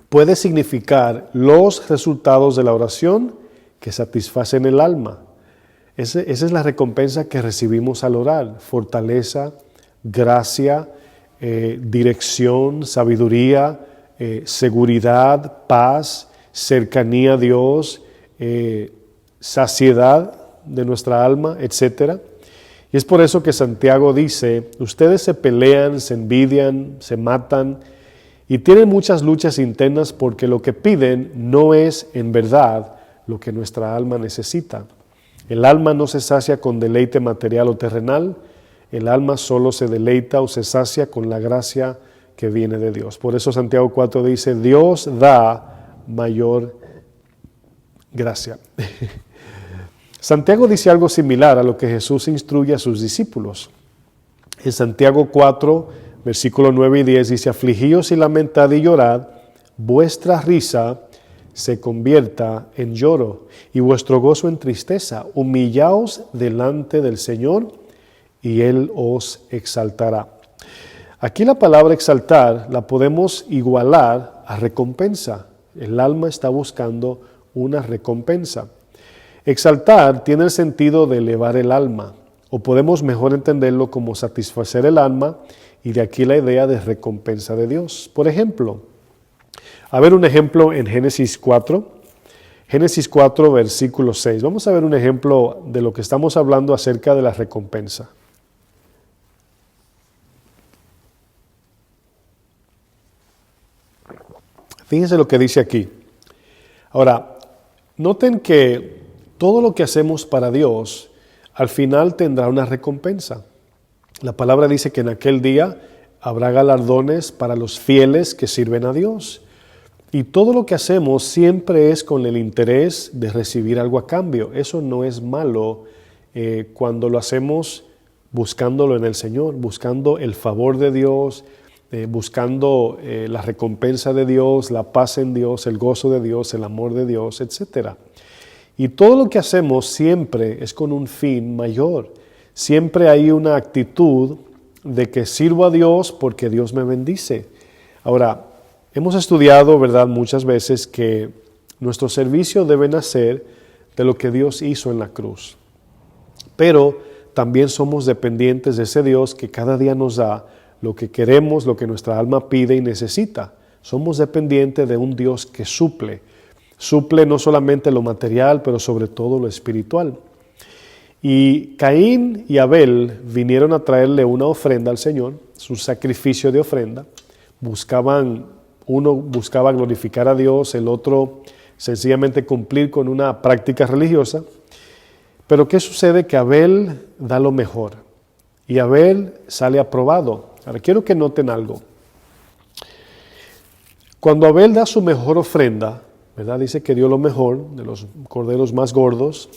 puede significar los resultados de la oración que satisfacen el alma. Esa es la recompensa que recibimos al orar: fortaleza, gracia, dirección, sabiduría, seguridad, paz, cercanía a Dios, saciedad de nuestra alma, etc. Y es por eso que Santiago dice: ustedes se pelean, se envidian, se matan y tienen muchas luchas internas porque lo que piden no es en verdad lo que nuestra alma necesita. El alma no se sacia con deleite material o terrenal, el alma solo se deleita o se sacia con la gracia que viene de Dios. Por eso Santiago 4 dice: Dios da mayor gracia. Santiago dice algo similar a lo que Jesús instruye a sus discípulos. En Santiago 4, versículos 9 y 10 dice: afligíos y lamentad y llorad, vuestra risa se convierta en lloro y vuestro gozo en tristeza. Humillaos delante del Señor y Él os exaltará. Aquí la palabra exaltar la podemos igualar a recompensa. El alma está buscando una recompensa. Exaltar tiene el sentido de elevar el alma, o podemos mejor entenderlo como satisfacer el alma, y de aquí la idea de recompensa de Dios. Por ejemplo, a ver un ejemplo en Génesis 4. Génesis 4, versículo 6. Vamos a ver un ejemplo de lo que estamos hablando acerca de la recompensa. Fíjense lo que dice aquí. Ahora, noten que todo lo que hacemos para Dios, al final tendrá una recompensa. La palabra dice que en aquel día habrá galardones para los fieles que sirven a Dios. Y todo lo que hacemos siempre es con el interés de recibir algo a cambio. Eso no es malo cuando lo hacemos buscándolo en el Señor, buscando el favor de Dios, buscando la recompensa de Dios, la paz en Dios, el gozo de Dios, el amor de Dios, etc. Y todo lo que hacemos siempre es con un fin mayor. Siempre hay una actitud de que sirvo a Dios porque Dios me bendice. Ahora, hemos estudiado, ¿verdad?, muchas veces que nuestro servicio debe nacer de lo que Dios hizo en la cruz. Pero también somos dependientes de ese Dios que cada día nos da lo que queremos, lo que nuestra alma pide y necesita. Somos dependientes de un Dios que suple. Suple no solamente lo material, pero sobre todo lo espiritual. Y Caín y Abel vinieron a traerle una ofrenda al Señor, su sacrificio de ofrenda. Uno buscaba glorificar a Dios, el otro sencillamente cumplir con una práctica religiosa. Pero ¿qué sucede? Que Abel da lo mejor y Abel sale aprobado. Ahora quiero que noten algo. Cuando Abel da su mejor ofrenda, ¿verdad?, dice que dio lo mejor de los corderos más gordos,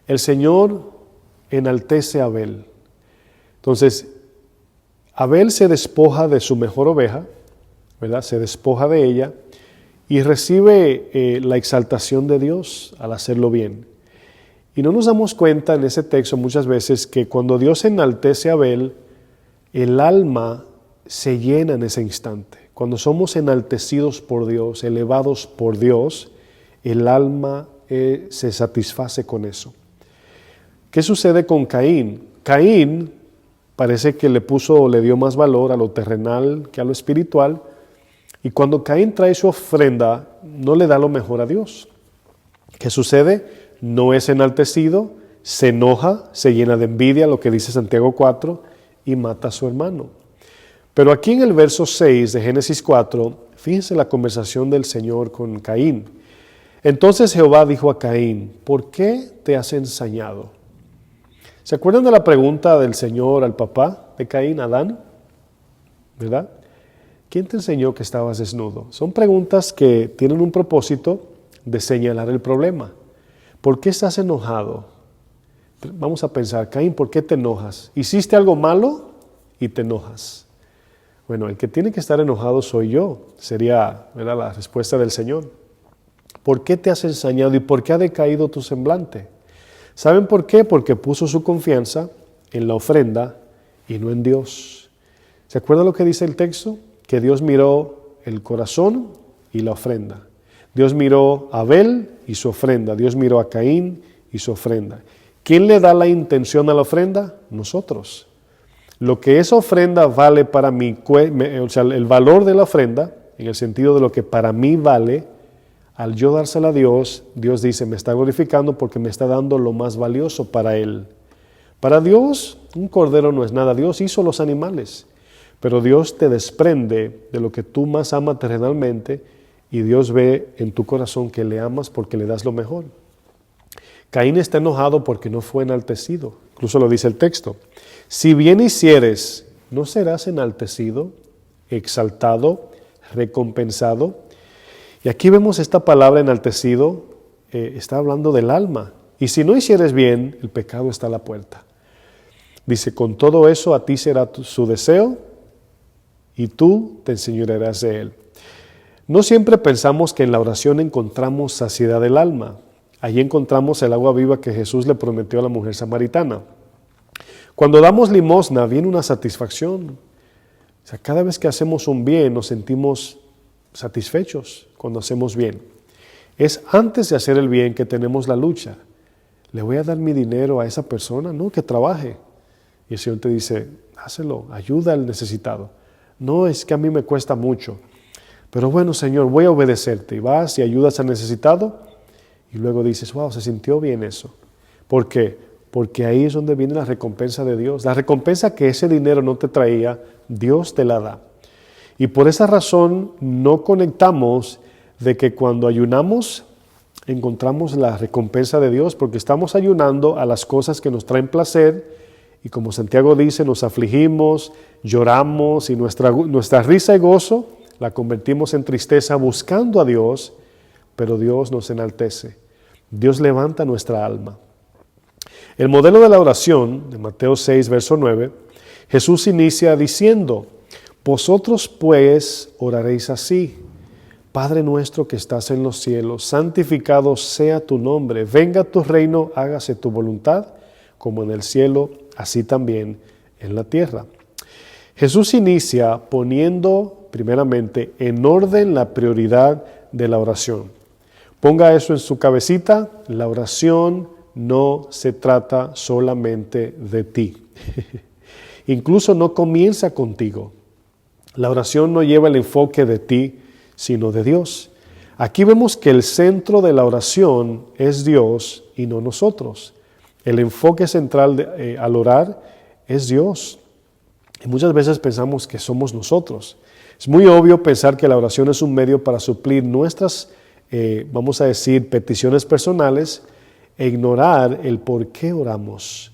el Señor enaltece a Abel. Entonces, Abel se despoja de su mejor oveja, ¿verdad?, se despoja de ella y recibe la exaltación de Dios al hacerlo bien. Y no nos damos cuenta en ese texto muchas veces que cuando Dios enaltece a Abel, el alma se llena en ese instante. Cuando somos enaltecidos por Dios, elevados por Dios, el alma se satisface con eso. ¿Qué sucede con Caín? Caín parece que le dio más valor a lo terrenal que a lo espiritual, y cuando Caín trae su ofrenda, no le da lo mejor a Dios. ¿Qué sucede? No es enaltecido, se enoja, se llena de envidia, lo que dice Santiago 4, y mata a su hermano. Pero aquí en el verso 6 de Génesis 4, fíjense la conversación del Señor con Caín. Entonces Jehová dijo a Caín: ¿por qué te has ensañado? ¿Se acuerdan de la pregunta del Señor al papá de Caín, Adán? ¿Verdad? ¿Quién te enseñó que estabas desnudo? Son preguntas que tienen un propósito de señalar el problema. ¿por qué estás enojado? Vamos a pensar, Caín, ¿por qué te enojas? ¿Hiciste algo malo y te enojas? Bueno, el que tiene que estar enojado soy yo, sería, ¿verdad?, la respuesta del Señor. ¿Por qué te has ensañado y por qué ha decaído tu semblante? ¿Saben por qué? Porque puso su confianza en la ofrenda y no en Dios. ¿Se acuerda lo que dice el texto? Que Dios miró el corazón y la ofrenda. Dios miró a Abel y su ofrenda. Dios miró a Caín y su ofrenda. ¿Quién le da la intención a la ofrenda? Nosotros. Lo que esa ofrenda vale para mí, o sea, el valor de la ofrenda, en el sentido de lo que para mí vale, al yo dársela a Dios, Dios dice, me está glorificando porque me está dando lo más valioso para Él. Para Dios, un cordero no es nada. Dios hizo los animales, pero Dios te desprende de lo que tú más amas terrenalmente y Dios ve en tu corazón que le amas porque le das lo mejor. Caín está enojado porque no fue enaltecido. Incluso lo dice el texto. Si bien hicieres, ¿no serás enaltecido, exaltado, recompensado? Y aquí vemos esta palabra enaltecido, está hablando del alma. Y si no hicieres bien, el pecado está a la puerta. Dice, con todo eso a ti será su deseo y tú te enseñorearás de él. No siempre pensamos que en la oración encontramos saciedad del alma. Allí encontramos el agua viva que Jesús le prometió a la mujer samaritana. Cuando damos limosna viene una satisfacción. O sea, cada vez que hacemos un bien nos sentimos satisfechos cuando hacemos bien. Es antes de hacer el bien que tenemos la lucha. ¿Le voy a dar mi dinero a esa persona? No, que trabaje. Y el Señor te dice, hácelo, ayuda al necesitado. No, es que a mí me cuesta mucho. Pero bueno, Señor, voy a obedecerte. Y vas y ayudas al necesitado. Y luego dices, wow, se sintió bien eso. ¿Por qué? Porque ahí es donde viene la recompensa de Dios. La recompensa que ese dinero no te traía, Dios te la da. Y por esa razón no conectamos de que cuando ayunamos encontramos la recompensa de Dios, porque estamos ayunando a las cosas que nos traen placer y como Santiago dice, nos afligimos, lloramos y nuestra risa y gozo la convertimos en tristeza buscando a Dios, pero Dios nos enaltece. Dios levanta nuestra alma. El modelo de la oración, de Mateo 6, verso 9, Jesús inicia diciendo, vosotros pues oraréis así, Padre nuestro que estás en los cielos, santificado sea tu nombre, venga tu reino, hágase tu voluntad, como en el cielo, así también en la tierra. Jesús inicia poniendo primeramente en orden la prioridad de la oración. Ponga eso en su cabecita, la oración no se trata solamente de ti. Incluso no comienza contigo. La oración no lleva el enfoque de ti, sino de Dios. Aquí vemos que el centro de la oración es Dios y no nosotros. El enfoque central al orar es Dios. Y muchas veces pensamos que somos nosotros. Es muy obvio pensar que la oración es un medio para suplir nuestras, vamos a decir, peticiones personales e ignorar el por qué oramos.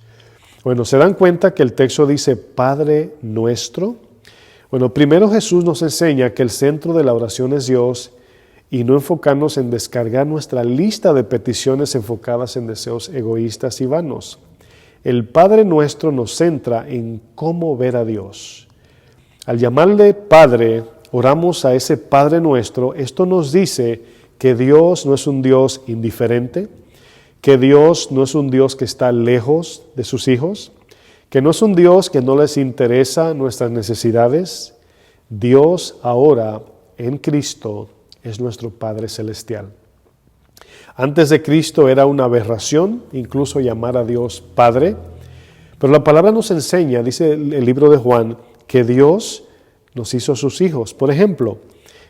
Bueno, ¿se dan cuenta que el texto dice Padre nuestro? Bueno, primero Jesús nos enseña que el centro de la oración es Dios y no enfocarnos en descargar nuestra lista de peticiones enfocadas en deseos egoístas y vanos. El Padre nuestro nos centra en cómo ver a Dios. Al llamarle Padre, oramos a ese Padre nuestro. Esto nos dice que Dios no es un Dios indiferente, que Dios no es un Dios que está lejos de sus hijos, que no es un Dios que no les interesa nuestras necesidades. Dios ahora en Cristo es nuestro Padre Celestial. Antes de Cristo era una aberración incluso llamar a Dios Padre, pero la palabra nos enseña, dice el libro de Juan, que Dios nos hizo sus hijos. Por ejemplo,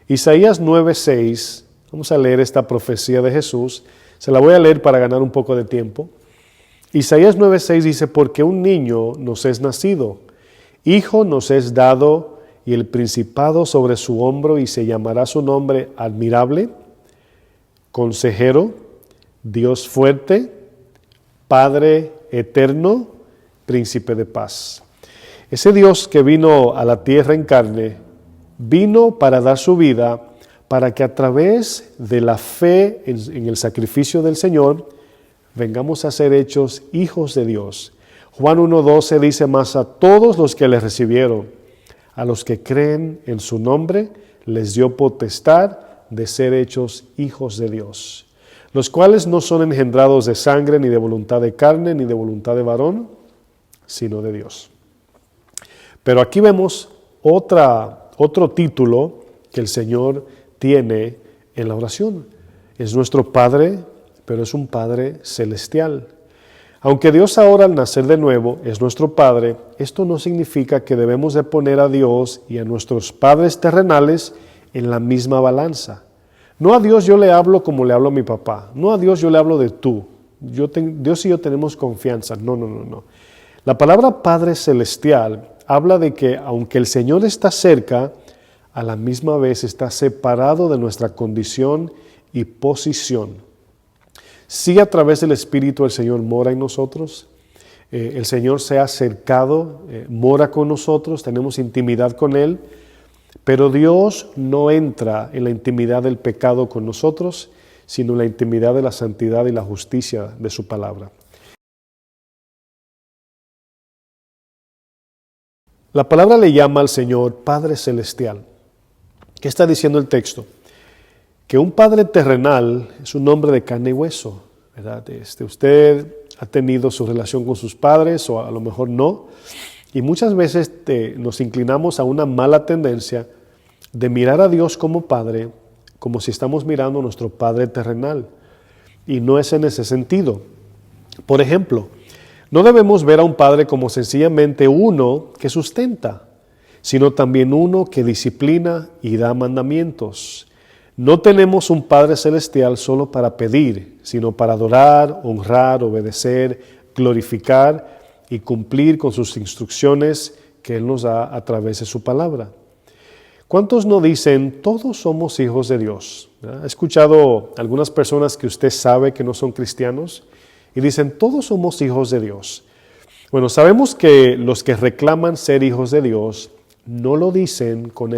Isaías 9:6, vamos a leer esta profecía de Jesús, se la voy a leer para ganar un poco de tiempo. Isaías 9:6 dice, porque un niño nos es nacido, hijo nos es dado, y el principado sobre su hombro, y se llamará su nombre admirable, consejero, Dios fuerte, Padre eterno, príncipe de paz. Ese Dios que vino a la tierra en carne, vino para dar su vida, para que a través de la fe en el sacrificio del Señor, vengamos a ser hechos hijos de Dios. Juan 1:12 dice: mas a todos los que le recibieron, a los que creen en su nombre, les dio potestad de ser hechos hijos de Dios, los cuales no son engendrados de sangre, ni de voluntad de carne, ni de voluntad de varón, sino de Dios. Pero aquí vemos otro título que el Señor tiene en la oración. Es nuestro Padre, pero es un Padre celestial. Aunque Dios ahora al nacer de nuevo es nuestro Padre, esto no significa que debemos de poner a Dios y a nuestros padres terrenales en la misma balanza. No a Dios yo le hablo como le hablo a mi papá. No a Dios yo le hablo de tú. Dios y yo tenemos confianza. No. La palabra Padre Celestial habla de que aunque el Señor está cerca, a la misma vez está separado de nuestra condición y posición. Sí, a través del Espíritu el Señor mora en nosotros, el Señor se ha acercado, mora con nosotros, tenemos intimidad con Él, pero Dios no entra en la intimidad del pecado con nosotros, sino en la intimidad de la santidad y la justicia de su palabra. La palabra le llama al Señor Padre Celestial. ¿Qué está diciendo el texto? Que un padre terrenal es un hombre de carne y hueso, ¿verdad? Usted ha tenido su relación con sus padres o a lo mejor no, y muchas veces nos inclinamos a una mala tendencia de mirar a Dios como Padre, como si estamos mirando a nuestro Padre terrenal, y no es en ese sentido. Por ejemplo, no debemos ver a un Padre como sencillamente uno que sustenta, sino también uno que disciplina y da mandamientos. No tenemos un Padre Celestial solo para pedir, sino para adorar, honrar, obedecer, glorificar y cumplir con sus instrucciones que Él nos da a través de su palabra. ¿Cuántos no dicen, todos somos hijos de Dios? ¿Ha escuchado algunas personas que usted sabe que no son cristianos y dicen, todos somos hijos de Dios? Bueno, sabemos que los que reclaman ser hijos de Dios no lo dicen con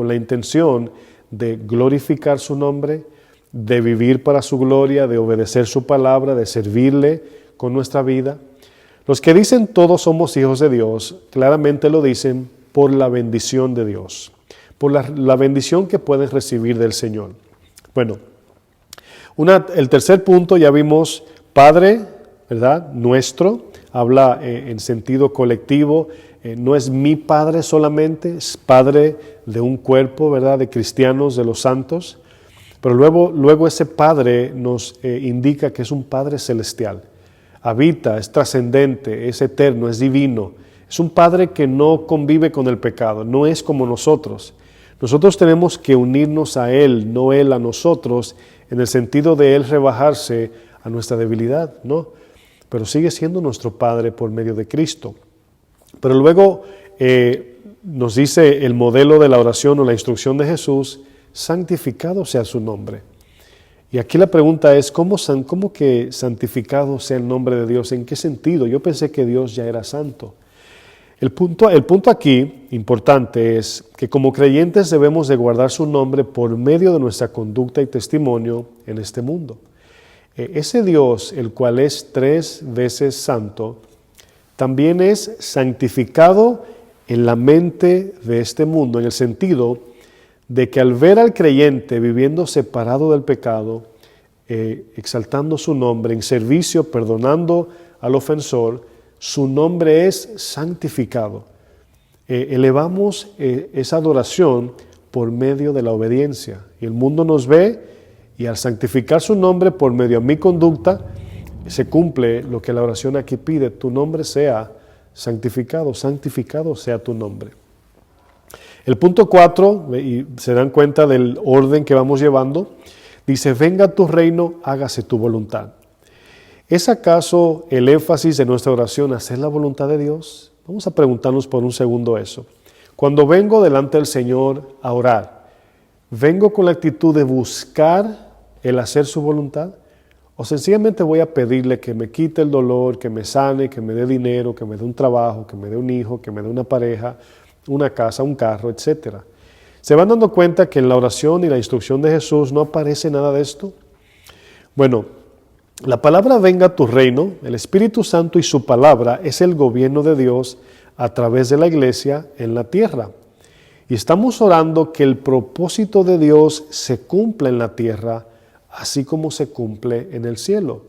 la intención de glorificar su nombre, de vivir para su gloria, de obedecer su palabra, de servirle con nuestra vida. Los que dicen todos somos hijos de Dios, claramente lo dicen por la bendición de Dios, por la bendición que pueden recibir del Señor. Bueno, el tercer punto ya vimos, Padre, ¿verdad? Nuestro, habla en sentido colectivo. No es mi Padre solamente, es Padre de un cuerpo, ¿verdad?, de cristianos, de los santos, pero luego ese Padre nos indica que es un Padre celestial, habita, es trascendente, es eterno, es divino, es un Padre que no convive con el pecado, no es como nosotros. Nosotros tenemos que unirnos a Él, no Él a nosotros, en el sentido de Él rebajarse a nuestra debilidad, ¿no? Pero sigue siendo nuestro Padre por medio de Cristo. Pero luego nos dice el modelo de la oración o la instrucción de Jesús, santificado sea su nombre. Y aquí la pregunta es, ¿cómo que santificado sea el nombre de Dios? ¿En qué sentido? Yo pensé que Dios ya era santo. El punto aquí importante es que como creyentes debemos de guardar su nombre por medio de nuestra conducta y testimonio en este mundo. Ese Dios, el cual es 3 veces santo, también es santificado en la mente de este mundo, en el sentido de que al ver al creyente viviendo separado del pecado, exaltando su nombre en servicio, perdonando al ofensor, su nombre es santificado. Elevamos esa adoración por medio de la obediencia. Y el mundo nos ve y al santificar su nombre por medio de mi conducta, se cumple lo que la oración aquí pide, tu nombre sea santificado, santificado sea tu nombre. El punto 4, y se dan cuenta del orden que vamos llevando, dice, venga tu reino, hágase tu voluntad. ¿Es acaso el énfasis de nuestra oración hacer la voluntad de Dios? Vamos a preguntarnos por un segundo eso. Cuando vengo delante del Señor a orar, ¿vengo con la actitud de buscar el hacer su voluntad? ¿O sencillamente voy a pedirle que me quite el dolor, que me sane, que me dé dinero, que me dé un trabajo, que me dé un hijo, que me dé una pareja, una casa, un carro, etcétera? ¿Se van dando cuenta que en la oración y la instrucción de Jesús no aparece nada de esto? Bueno, La palabra venga a tu reino, el Espíritu Santo y su palabra es el gobierno de Dios a través de la iglesia en la tierra. Y estamos orando que el propósito de Dios se cumpla en la tierra, así como se cumple en el cielo.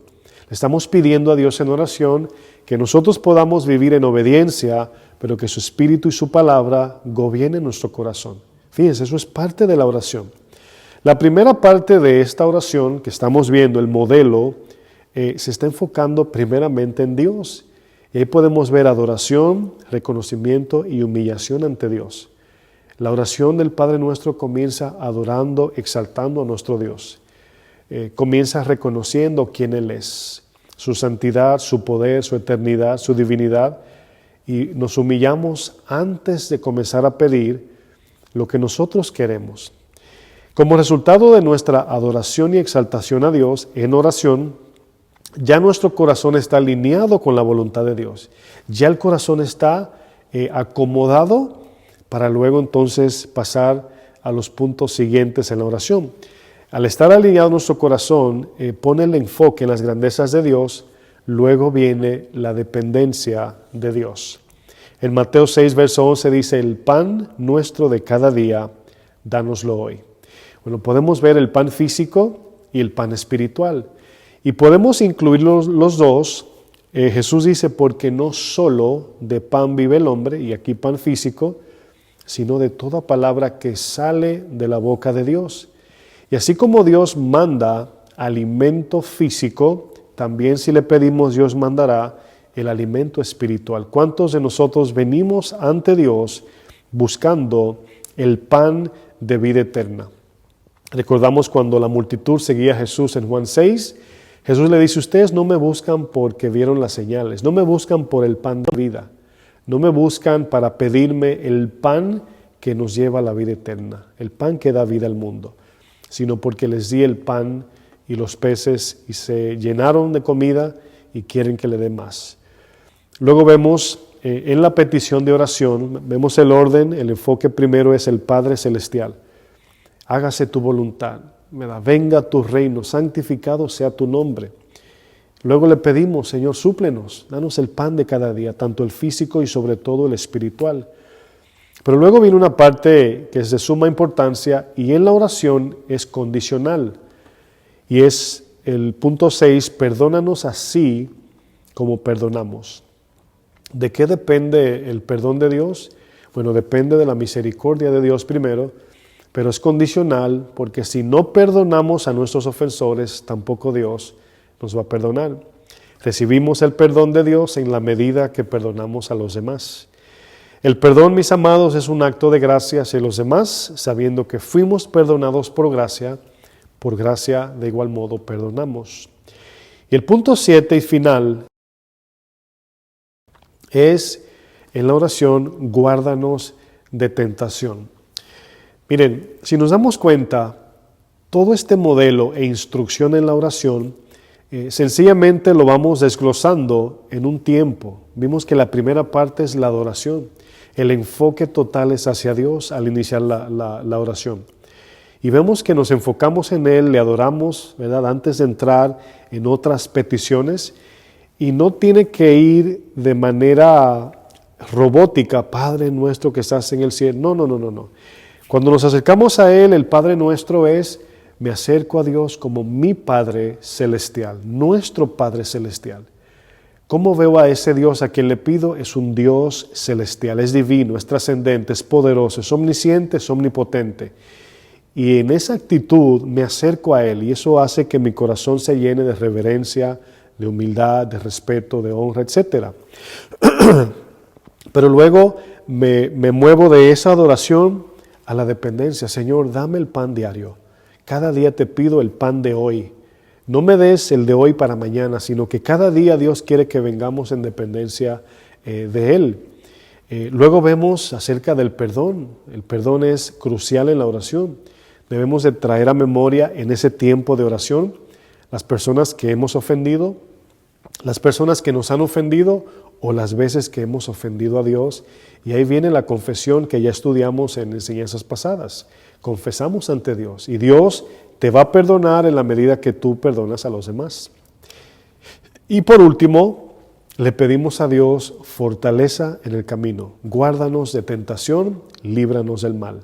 Le estamos pidiendo a Dios en oración que nosotros podamos vivir en obediencia, pero que su Espíritu y su palabra gobiernen nuestro corazón. Fíjense, eso es parte de la oración. La primera parte de esta oración que estamos viendo, el modelo, se está enfocando primeramente en Dios. Y ahí podemos ver adoración, reconocimiento y humillación ante Dios. La oración del Padre Nuestro comienza adorando, exaltando a nuestro Dios. Comienza reconociendo quién Él es, su santidad, su poder, su eternidad, su divinidad. Y nos humillamos antes de comenzar a pedir lo que nosotros queremos. Como resultado de nuestra adoración y exaltación a Dios en oración, ya nuestro corazón está alineado con la voluntad de Dios. Ya el corazón está acomodado para luego entonces pasar a los puntos siguientes en la oración. Al estar alineado nuestro corazón, pone el enfoque en las grandezas de Dios, luego viene la dependencia de Dios. En Mateo 6, verso 11 dice, el pan nuestro de cada día, dánoslo hoy. Bueno, podemos ver el pan físico y el pan espiritual. Y podemos incluir los dos. Jesús dice, porque no solo de pan vive el hombre, y aquí pan físico, sino de toda palabra que sale de la boca de Dios. Y así como Dios manda alimento físico, también si le pedimos, Dios mandará el alimento espiritual. ¿Cuántos de nosotros venimos ante Dios buscando el pan de vida eterna? Recordamos cuando la multitud seguía a Jesús en Juan 6, Jesús le dice, ustedes no me buscan porque vieron las señales, no me buscan por el pan de vida, no me buscan para pedirme el pan que nos lleva a la vida eterna, el pan que da vida al mundo, sino porque les di el pan y los peces y se llenaron de comida y quieren que le dé más. Luego vemos en la petición de oración, vemos el orden, el enfoque primero es el Padre Celestial. Hágase tu voluntad, venga tu reino, santificado sea tu nombre. Luego le pedimos, Señor, súplenos, danos el pan de cada día, tanto el físico y sobre todo el espiritual. Pero luego viene una parte que es de suma importancia y en la oración es condicional. Y es el punto 6, perdónanos así como perdonamos. ¿De qué depende el perdón de Dios? Bueno, depende de la misericordia de Dios primero, pero es condicional porque si no perdonamos a nuestros ofensores, tampoco Dios nos va a perdonar. Recibimos el perdón de Dios en la medida que perdonamos a los demás. El perdón, mis amados, es un acto de gracia hacia los demás, sabiendo que fuimos perdonados por gracia de igual modo perdonamos. Y el punto 7 y final es en la oración, guárdanos de tentación. Miren, si nos damos cuenta, todo este modelo e instrucción en la oración, sencillamente lo vamos desglosando en un tiempo. Vimos que la primera parte es la adoración. El enfoque total es hacia Dios al iniciar la oración. Y vemos que nos enfocamos en Él, le adoramos, ¿verdad? Antes de entrar en otras peticiones. Y no tiene que ir de manera robótica, Padre nuestro que estás en el cielo. No. Cuando nos acercamos a Él, el Padre nuestro es, me acerco a Dios como mi Padre celestial, nuestro Padre celestial. ¿Cómo veo a ese Dios a quien le pido? Es un Dios celestial, es divino, es trascendente, es poderoso, es omnisciente, es omnipotente. Y en esa actitud me acerco a Él y eso hace que mi corazón se llene de reverencia, de humildad, de respeto, de honra, etc. Pero luego me muevo de esa adoración a la dependencia. Señor, dame el pan diario. Cada día te pido el pan de hoy. No me des el de hoy para mañana, sino que cada día Dios quiere que vengamos en dependencia de Él. Luego vemos acerca del perdón. El perdón es crucial en la oración. Debemos de traer a memoria en ese tiempo de oración las personas que hemos ofendido, las personas que nos han ofendido o las veces que hemos ofendido a Dios. Y ahí viene la confesión que ya estudiamos en enseñanzas pasadas. Confesamos ante Dios y Dios te va a perdonar en la medida que tú perdonas a los demás. Y por último, le pedimos a Dios fortaleza en el camino. Guárdanos de tentación, líbranos del mal.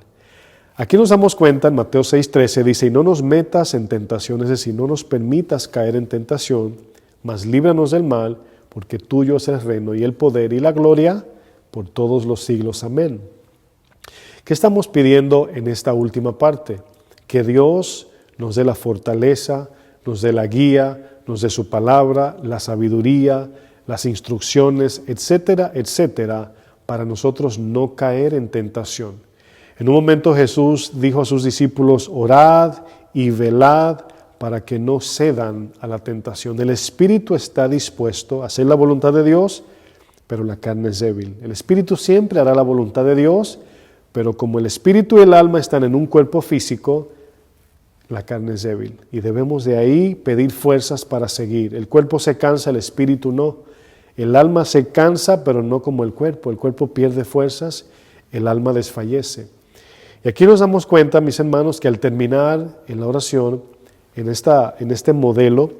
Aquí nos damos cuenta en Mateo 6:13, dice, y no nos metas en tentación, es decir, no nos permitas caer en tentación, mas líbranos del mal, porque tuyo es el reino y el poder y la gloria por todos los siglos. Amén. ¿Qué estamos pidiendo en esta última parte? Que Dios nos dé la fortaleza, nos dé la guía, nos dé su palabra, la sabiduría, las instrucciones, etcétera, etcétera, para nosotros no caer en tentación. En un momento Jesús dijo a sus discípulos, orad y velad para que no cedan a la tentación. El espíritu está dispuesto a hacer la voluntad de Dios, pero la carne es débil. El espíritu siempre hará la voluntad de Dios, pero como el espíritu y el alma están en un cuerpo físico, la carne es débil. Y debemos de ahí pedir fuerzas para seguir. El cuerpo se cansa, el espíritu no. El alma se cansa, pero no como el cuerpo. El cuerpo pierde fuerzas, el alma desfallece. Y aquí nos damos cuenta, mis hermanos, que al terminar en la oración, en este modelo,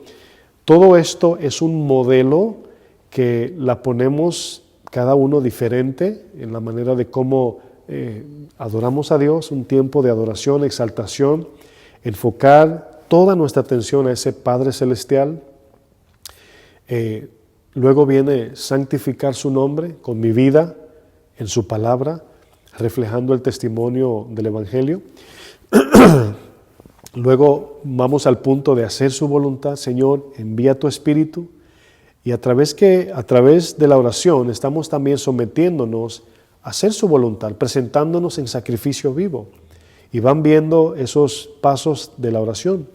todo esto es un modelo que la ponemos cada uno diferente en la manera de cómo adoramos a Dios, un tiempo de adoración, exaltación, enfocar toda nuestra atención a ese Padre Celestial. Luego viene santificar su nombre con mi vida en su palabra, reflejando el testimonio del Evangelio. Luego vamos al punto de hacer su voluntad. Señor, envía tu Espíritu. Y a través de la oración estamos también sometiéndonos a hacer su voluntad, presentándonos en sacrificio vivo. Y van viendo esos pasos de la oración.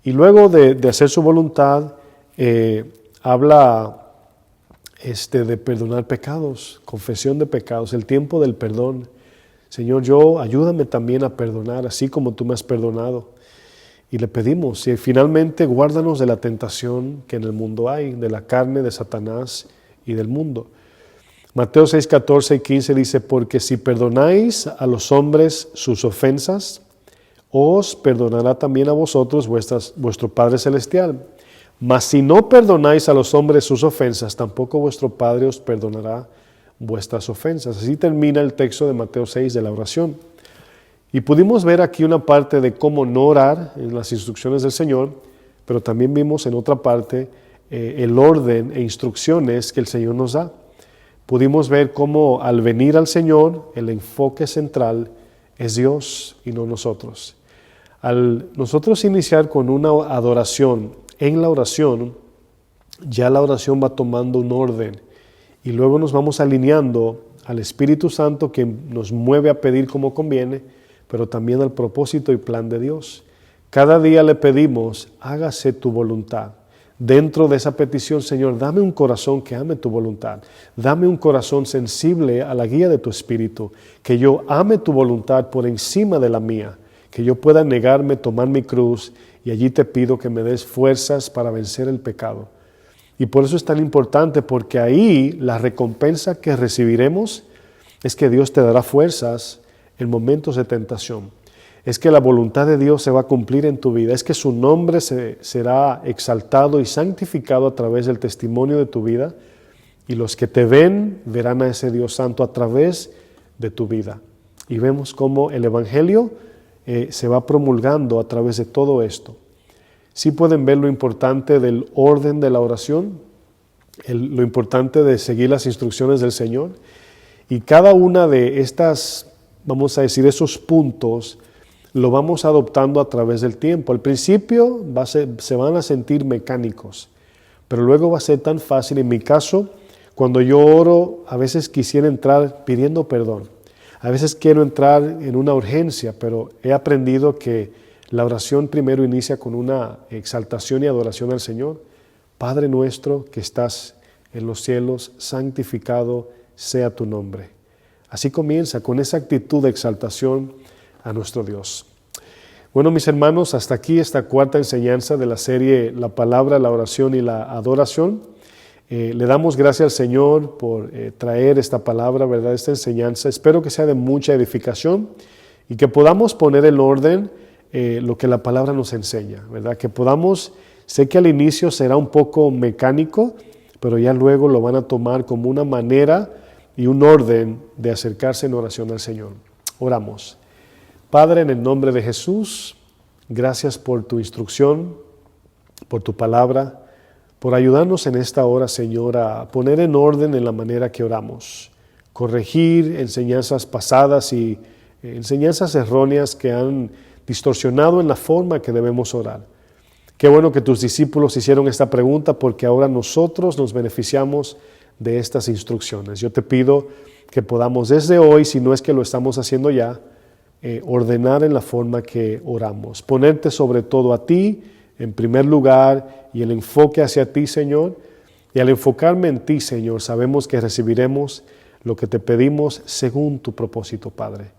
Y luego de hacer su voluntad, habla de perdonar pecados, confesión de pecados, el tiempo del perdón. Señor, ayúdame también a perdonar, así como tú me has perdonado. Y le pedimos, y finalmente guárdanos de la tentación que en el mundo hay, de la carne, de Satanás y del mundo. Mateo 6, 14 y 15 dice, porque si perdonáis a los hombres sus ofensas, os perdonará también a vosotros vuestro Padre Celestial. Mas si no perdonáis a los hombres sus ofensas, tampoco vuestro Padre os perdonará vuestras ofensas. Así termina el texto de Mateo 6 de la oración. Y pudimos ver aquí una parte de cómo no orar en las instrucciones del Señor, pero también vimos en otra parte el orden e instrucciones que el Señor nos da. Pudimos ver cómo al venir al Señor, el enfoque central es Dios y no nosotros. Al nosotros iniciar con una adoración, en la oración, ya la oración va tomando un orden y luego nos vamos alineando al Espíritu Santo que nos mueve a pedir como conviene, pero también al propósito y plan de Dios. Cada día le pedimos, hágase tu voluntad. Dentro de esa petición, Señor, dame un corazón que ame tu voluntad. Dame un corazón sensible a la guía de tu Espíritu, que yo ame tu voluntad por encima de la mía, que yo pueda negarme, tomar mi cruz, y allí te pido que me des fuerzas para vencer el pecado. Y por eso es tan importante, porque ahí la recompensa que recibiremos es que Dios te dará fuerzas en momentos de tentación. Es que la voluntad de Dios se va a cumplir en tu vida. Es que su nombre será exaltado y santificado a través del testimonio de tu vida. Y los que te ven, verán a ese Dios Santo a través de tu vida. Y vemos cómo el Evangelio se va promulgando a través de todo esto. Sí pueden ver lo importante del orden de la oración, lo importante de seguir las instrucciones del Señor. Y cada una de estas, vamos a decir, esos puntos, lo vamos adoptando a través del tiempo. Al principio se van a sentir mecánicos, pero luego va a ser tan fácil. En mi caso, cuando yo oro, a veces quisiera entrar pidiendo perdón. A veces quiero entrar en una urgencia, pero he aprendido que la oración primero inicia con una exaltación y adoración al Señor. Padre nuestro que estás en los cielos, santificado sea tu nombre. Así comienza, con esa actitud de exaltación a nuestro Dios. Bueno, mis hermanos, hasta aquí esta cuarta enseñanza de la serie La Palabra, la Oración y la Adoración. Le damos gracias al Señor por traer esta palabra, ¿verdad? Esta enseñanza. Espero que sea de mucha edificación y que podamos poner en orden lo que la palabra nos enseña, ¿verdad? Que podamos Sé que al inicio será un poco mecánico, pero ya luego lo van a tomar como una manera y un orden de acercarse en oración al Señor. Oramos. Padre, en el nombre de Jesús, gracias por tu instrucción, por tu palabra, por ayudarnos en esta hora, Señor, a poner en orden en la manera que oramos, corregir enseñanzas pasadas y enseñanzas erróneas que han distorsionado en la forma que debemos orar. Qué bueno que tus discípulos hicieron esta pregunta porque ahora nosotros nos beneficiamos de estas instrucciones. Yo te pido que podamos desde hoy, si no es que lo estamos haciendo ya, ordenar en la forma que oramos, ponerte sobre todo a ti en primer lugar y el enfoque hacia ti, Señor. Y al enfocarme en ti, Señor, sabemos que recibiremos lo que te pedimos según tu propósito, Padre.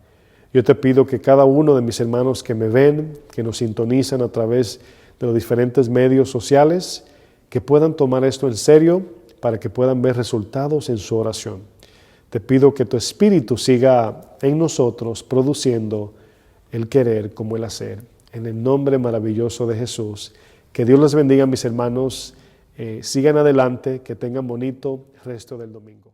Yo te pido que cada uno de mis hermanos que me ven, que nos sintonizan a través de los diferentes medios sociales, que puedan tomar esto en serio para que puedan ver resultados en su oración. Te pido que tu Espíritu siga en nosotros produciendo el querer como el hacer. En el nombre maravilloso de Jesús. Que Dios les bendiga, mis hermanos. Sigan adelante, que tengan bonito resto del domingo.